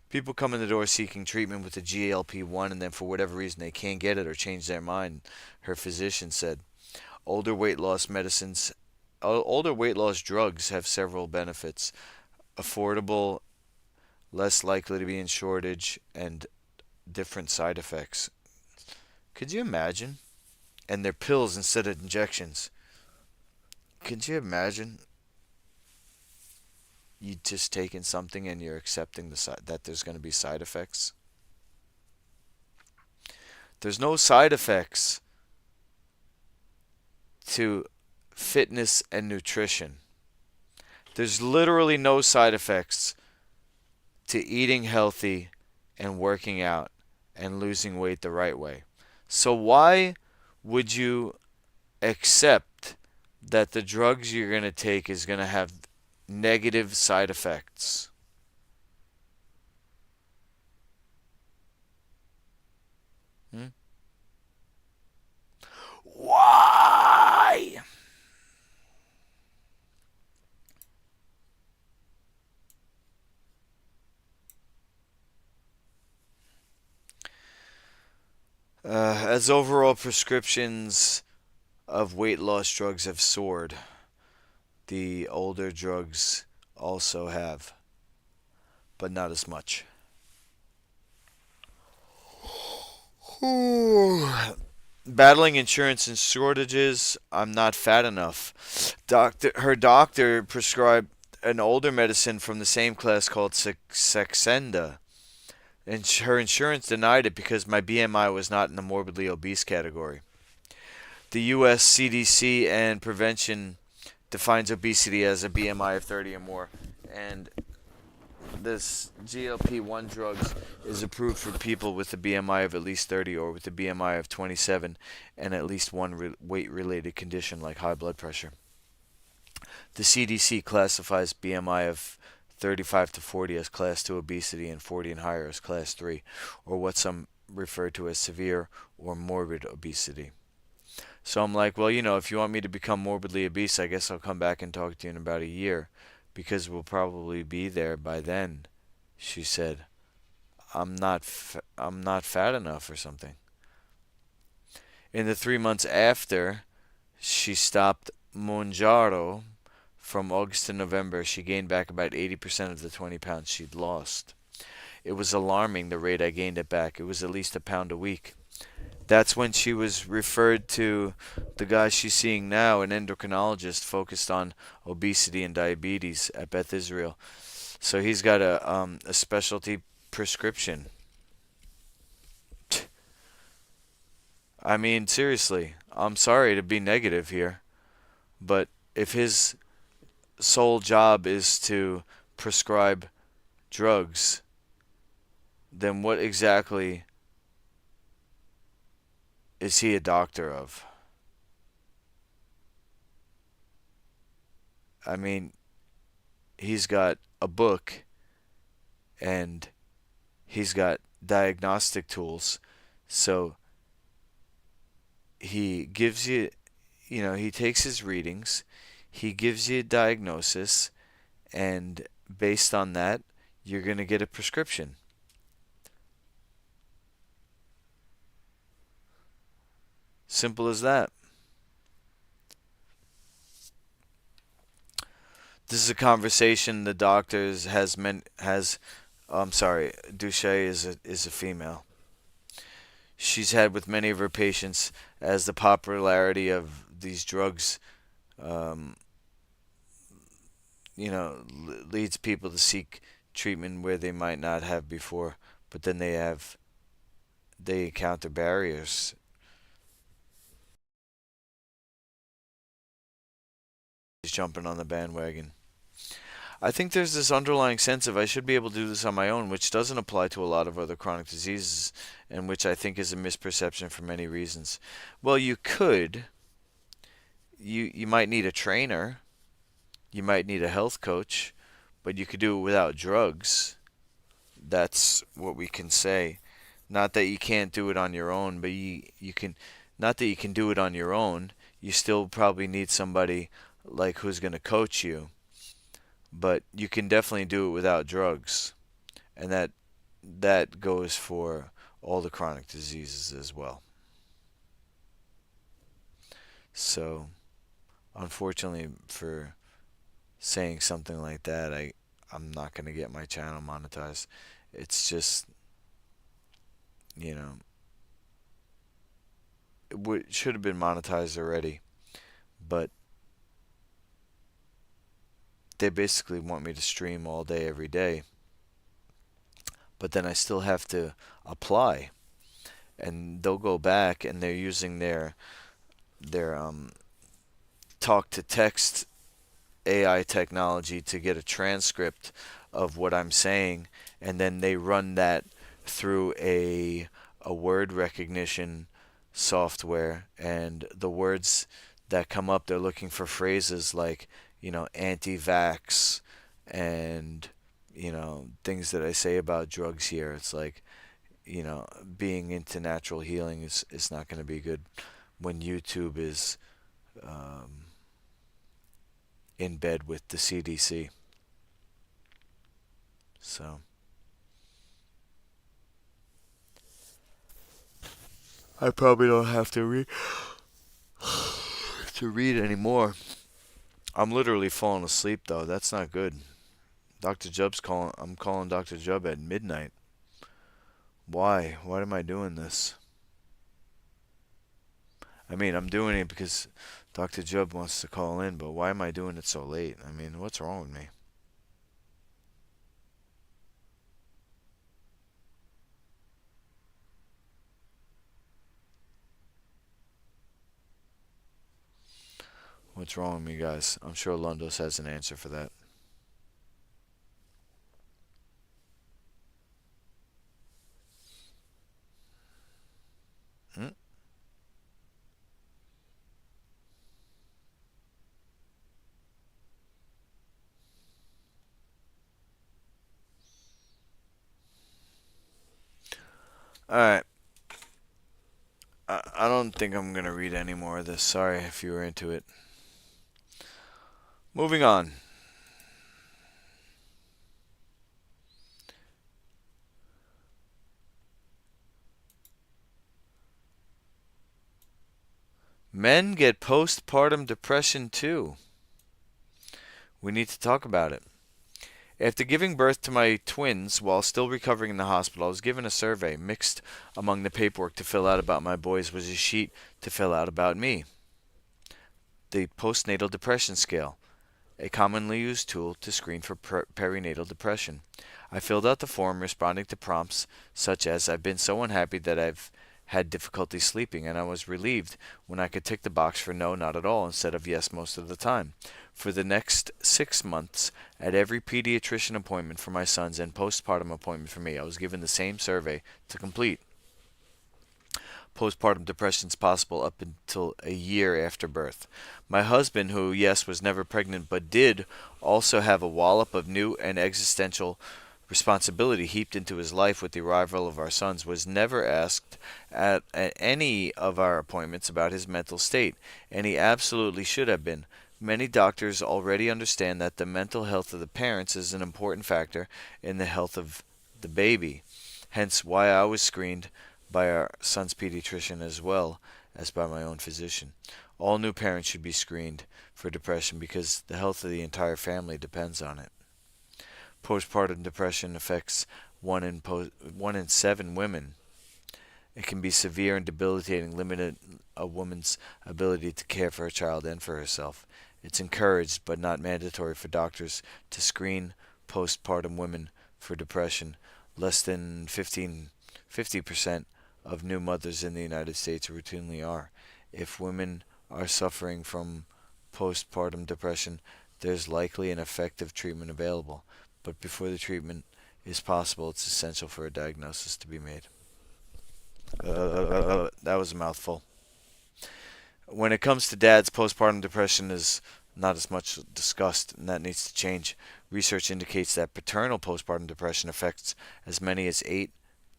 People come in the door seeking treatment with the GLP-1, and then for whatever reason they can't get it or change their mind, her physician said. Older weight loss drugs have several benefits. Affordable, less likely to be in shortage, and different side effects. Could you imagine? And they're pills instead of injections. Could you imagine you just taking something and you're accepting that there's going to be side effects? There's no side effects to fitness and nutrition. There's literally no side effects to eating healthy and working out and losing weight the right way. So why would you accept that the drugs you're going to take is going to have negative side effects? Why? As overall prescriptions of weight loss drugs have soared, the older drugs also have, but not as much. Battling insurance and shortages. I'm not fat enough. Her doctor prescribed an older medicine from the same class called Saxenda, and her insurance denied it because my BMI was not in the morbidly obese category. The U.S. CDC and Prevention defines obesity as a BMI of 30 or more, and this GLP-1 drugs is approved for people with a BMI of at least 30 or with a BMI of 27 and at least one weight-related condition like high blood pressure. The CDC classifies BMI of 35 to 40 as class 2 obesity and 40 and higher as class 3, or what some refer to as severe or morbid obesity. So I'm like, well, if you want me to become morbidly obese, I guess I'll come back and talk to you in about a year, because we'll probably be there by then. She said, I'm not fat enough or something. In the 3 months after she stopped Mounjaro, from August to November, she gained back about 80% of the 20 pounds she'd lost. It was alarming the rate I gained it back. It was at least a pound a week. That's when she was referred to the guy she's seeing now, an endocrinologist focused on obesity and diabetes at Beth Israel. So he's got a specialty prescription. I mean, seriously, I'm sorry to be negative here, but if his sole job is to prescribe drugs, then what exactly is he a doctor of? I mean, he's got a book and he's got diagnostic tools. So he gives you, he takes his readings, he gives you a diagnosis, and based on that, you're going to get a prescription. Simple as that. This is a conversation the doctors has I'm sorry, Duche is a female. She's had with many of her patients as the popularity of these drugs um, leads people to seek treatment where they might not have before, but then they encounter barriers. He's jumping on the bandwagon. I think there's this underlying sense of I should be able to do this on my own, which doesn't apply to a lot of other chronic diseases, and which I think is a misperception for many reasons. Well, you could. You might need a trainer, you might need a health coach, but you could do it without drugs. That's what we can say. Not that you can't do it on your own, but you can. Not that you can do it on your own. You still probably need somebody like who's going to coach you, but you can definitely do it without drugs, and that goes for all the chronic diseases as well. So, unfortunately, for saying something like that, I'm not going to get my channel monetized. It's just, you know, should have been monetized already, but they basically want me to stream all day every day, but then I still have to apply, and they'll go back and they're using their talk to text AI technology to get a transcript of what I'm saying, and then they run that through a word recognition software, and the words that come up, they're looking for phrases like, anti-vax and, things that I say about drugs here. It's like, being into natural healing is not going to be good when YouTube is um, in bed with the CDC. So I probably don't have to read anymore. I'm literally falling asleep though. That's not good. Dr. Jub's calling. I'm calling Dr. Jub at midnight. Why? Why am I doing this? I mean, I'm doing it because Dr. Jub wants to call in, but why am I doing it so late? I mean, what's wrong with me? What's wrong with me, guys? I'm sure Lundos has an answer for that. Hmm? Alright. I don't think I'm going to read any more of this. Sorry if you were into it. Moving on. Men get postpartum depression too. We need to talk about it. After giving birth to my twins while still recovering in the hospital, I was given a survey. Mixed among the paperwork to fill out about my boys was a sheet to fill out about me. The postnatal depression scale, a commonly used tool to screen for perinatal depression. I filled out the form responding to prompts such as I've been so unhappy that I've had difficulty sleeping, and I was relieved when I could tick the box for no, not at all, instead of yes most of the time. For the next 6 months, at every pediatrician appointment for my sons and postpartum appointment for me, I was given the same survey to complete. Postpartum depression is possible up until a year after birth. My husband, who, yes, was never pregnant but did also have a wallop of new and existential responsibility heaped into his life with the arrival of our sons, was never asked at any of our appointments about his mental state, and he absolutely should have been. Many doctors already understand that the mental health of the parents is an important factor in the health of the baby, hence why I was screened by our son's pediatrician as well as by my own physician. All new parents should be screened for depression because the health of the entire family depends on it. Postpartum depression affects 1 in 7 women. It can be severe and debilitating, limiting a woman's ability to care for her child and for herself. It's encouraged but not mandatory for doctors to screen postpartum women for depression. Less than 50% of new mothers in the United States routinely are. If women are suffering from postpartum depression, there's likely an effective treatment available. But before the treatment is possible, it's essential for a diagnosis to be made. That was a mouthful. When it comes to dads, postpartum depression is not as much discussed, and that needs to change. Research indicates that paternal postpartum depression affects as many as 8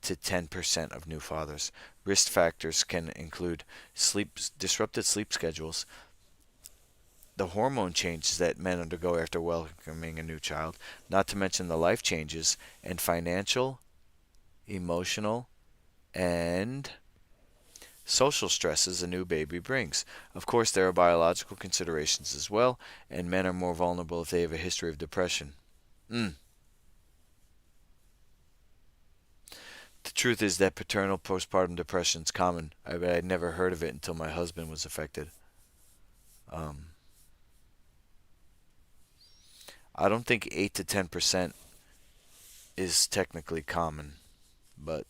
to 10% of new fathers. Risk factors can include disrupted sleep schedules, the hormone changes that men undergo after welcoming a new child, not to mention the life changes and financial, emotional, and social stresses a new baby brings. Of course, there are biological considerations as well, and men are more vulnerable if they have a history of depression. The truth is that paternal postpartum depression is common. I'd never heard of it until my husband was affected. I don't think 8 to 10% is technically common, but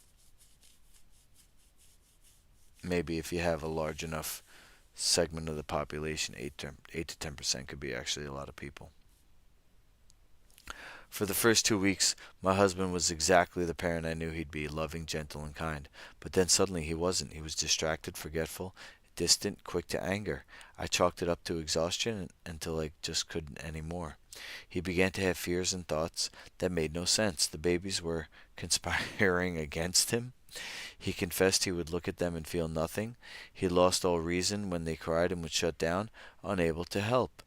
maybe if you have a large enough segment of the population, 8 to 10% could be actually a lot of people. For the first 2 weeks, my husband was exactly the parent I knew he'd be, loving, gentle, and kind. But then suddenly he wasn't. He was distracted, forgetful, distant, quick to anger. I chalked it up to exhaustion until I just couldn't anymore. He began to have fears and thoughts that made no sense. The babies were conspiring against him. He confessed he would look at them and feel nothing. He lost all reason when they cried and would shut down, unable to help.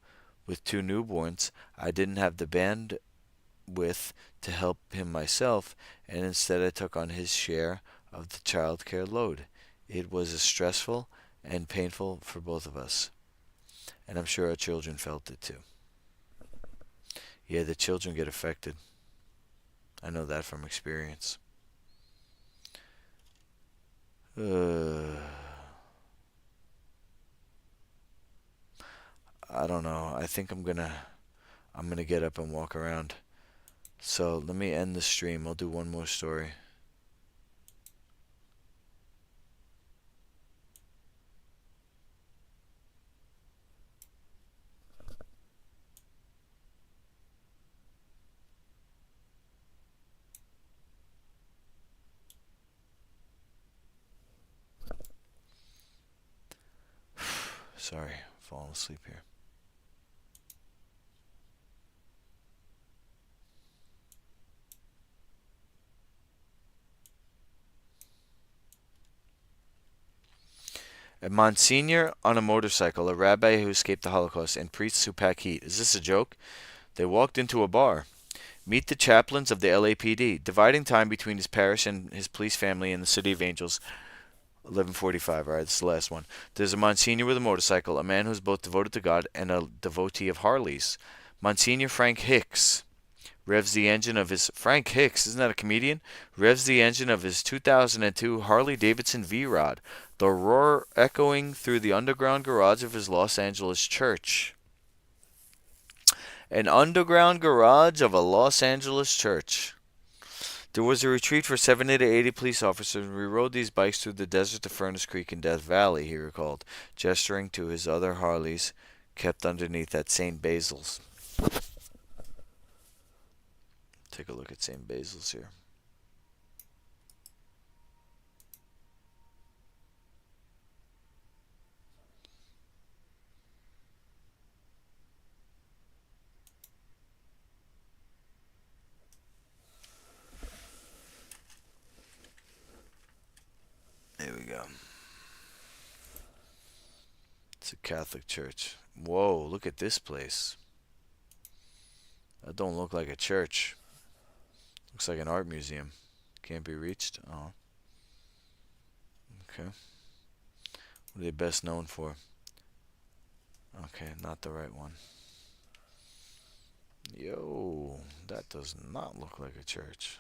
With 2 newborns, I didn't have the bandwidth to help him myself, and instead I took on his share of the child care load. It was stressful and painful for both of us, and I'm sure our children felt it too. Yeah, the children get affected. I know that from experience. I don't know. I think I'm gonna get up and walk around. So let me end the stream. I'll do one more story. Sorry, falling asleep here. A Monsignor on a motorcycle, a rabbi who escaped the Holocaust, and priests who pack heat. Is this a joke? They walked into a bar. Meet the chaplains of the LAPD, dividing time between his parish and his police family in the City of Angels. 11:45. All right, this is the last one. There's a Monsignor with a motorcycle, a man who's both devoted to God and a devotee of Harleys. Monsignor Frank Hicks revs the engine of his Frank Hicks, isn't that a comedian? Revs the engine of his 2002 Harley-Davidson V-Rod, the roar echoing through the underground garage of his Los Angeles church. An underground garage of a Los Angeles church. There was a retreat for 70 to 80 police officers, and we rode these bikes through the desert to Furnace Creek in Death Valley, he recalled, gesturing to his other Harleys kept underneath at St. Basil's. Take a look at St. Basil's here. There we go. It's a Catholic church. Whoa, look at this place. That don't look like a church. Looks like an art museum. Can't be reached. Oh. Okay. What are they best known for? Okay, not the right one. Yo, that does not look like a church.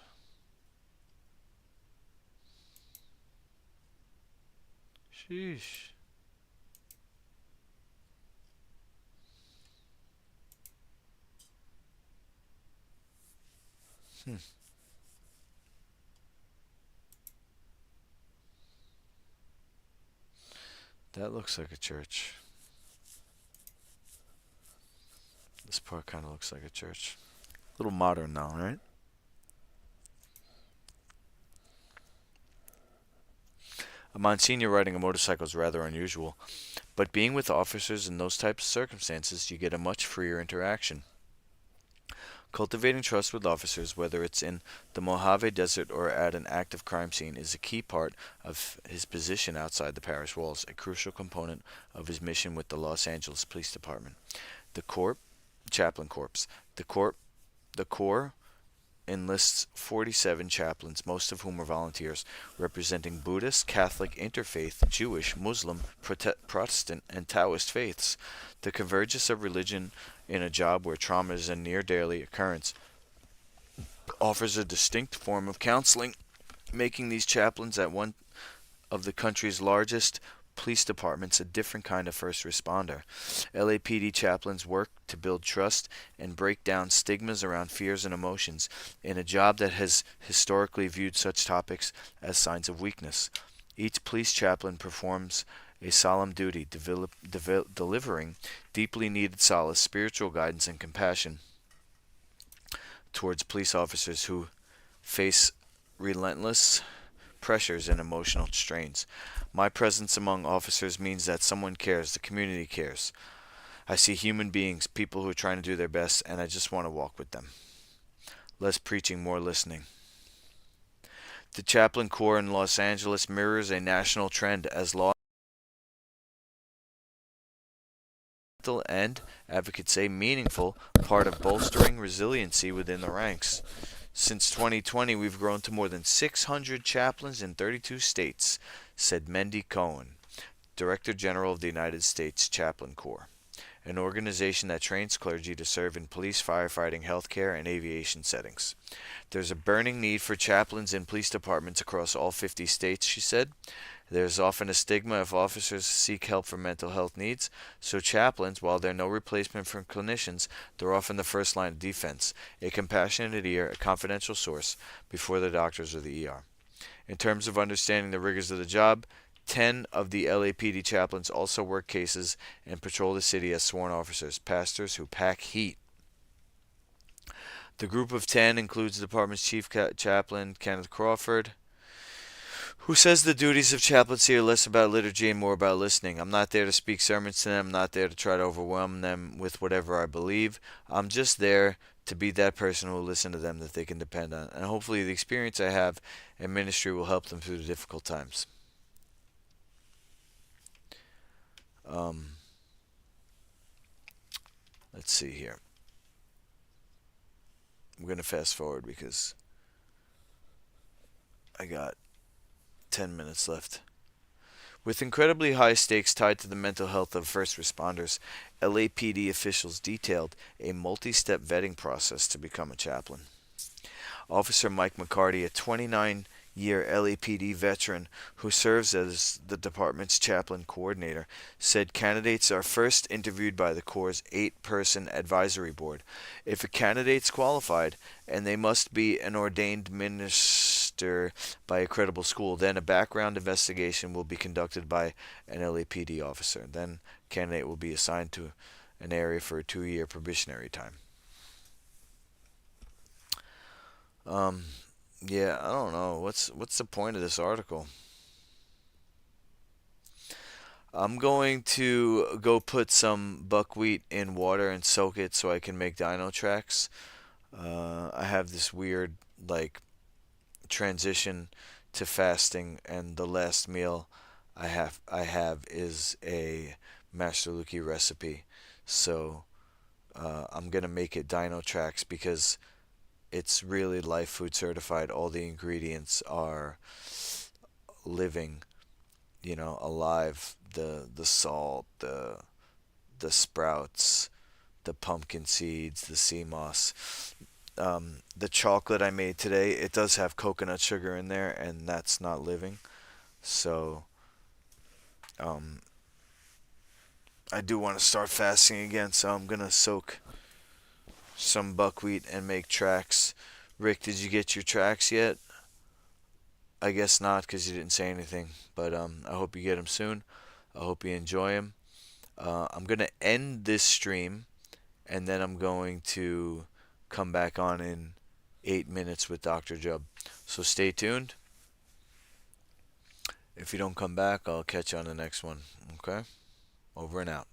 Sheesh. That looks like a church. This part kind of looks like a church. A little modern now, right? A Monsignor riding a motorcycle is rather unusual, but being with officers in those types of circumstances, you get a much freer interaction. Cultivating trust with officers, whether it's in the Mojave Desert or at an active crime scene, is a key part of his position outside the parish walls, a crucial component of his mission with the Los Angeles Police Department. The Chaplain Corps. The Corps enlists 47 chaplains, most of whom are volunteers, representing Buddhist, Catholic, interfaith, Jewish, Muslim, Protestant, and Taoist faiths. The convergence of religion in a job where trauma is a near daily occurrence offers a distinct form of counseling, making these chaplains at one of the country's largest police departments a different kind of first responder. LAPD chaplains work to build trust and break down stigmas around fears and emotions in a job that has historically viewed such topics as signs of weakness. Each police chaplain performs a solemn duty, delivering deeply needed solace, spiritual guidance, and compassion towards police officers who face relentless pressures and emotional strains. My presence among officers means that someone cares, the community cares. I see human beings, people who are trying to do their best, and I just want to walk with them. Less preaching, more listening. The Chaplain Corps in Los Angeles mirrors a national trend as law and, advocates say, meaningful part of bolstering resiliency within the ranks. Since 2020, we've grown to more than 600 chaplains in 32 states, said Mendy Cohen, Director General of the United States Chaplain Corps, an organization that trains clergy to serve in police, firefighting, healthcare, and aviation settings. There's a burning need for chaplains in police departments across all 50 states, she said. There's often a stigma if officers seek help for mental health needs, so chaplains, while they're no replacement for clinicians, they're often the first line of defense, a compassionate ear, a confidential source, before the doctors or the ER. In terms of understanding the rigors of the job, 10 of the LAPD chaplains also work cases and patrol the city as sworn officers, pastors who pack heat. The group of 10 includes the department's chief chaplain, Kenneth Crawford, who says the duties of chaplaincy are less about liturgy and more about listening. I'm not there to speak sermons to them. I'm not there to try to overwhelm them with whatever I believe. I'm just there to be that person who will listen to them that they can depend on. And hopefully the experience I have in ministry will help them through the difficult times. Let's see here. I'm going to fast forward because I got 10 minutes left. With incredibly high stakes tied to the mental health of first responders, LAPD officials detailed a multi-step vetting process to become a chaplain. Officer Mike McCarty, a 29-year LAPD veteran who serves as the department's chaplain coordinator, said candidates are first interviewed by the Corps' 8-person advisory board. If a candidate's qualified, and they must be an ordained minister by a credible school, then a background investigation will be conducted by an LAPD officer. Then candidate will be assigned to an area for a 2-year probationary time. Yeah, I don't know. What's the point of this article? I'm going to go put some buckwheat in water and soak it so I can make dino tracks. I have this weird like transition to fasting, and the last meal I have is a Master Luki recipe. So I'm gonna make it dino tracks because it's really life food certified. All the ingredients are living, alive. The salt, the sprouts, the pumpkin seeds, the sea moss. The chocolate I made today, it does have coconut sugar in there, and that's not living. So um, I do want to start fasting again, so I'm gonna soak some buckwheat and make tracks. Rick, did you get your tracks yet? I guess not, because you didn't say anything. But I hope you get them soon. I hope you enjoy them. I'm gonna end this stream, and then I'm going to come back on in 8 minutes with Dr. Jubb. So stay tuned. If you don't come back, I'll catch you on the next one. Okay? Over and out.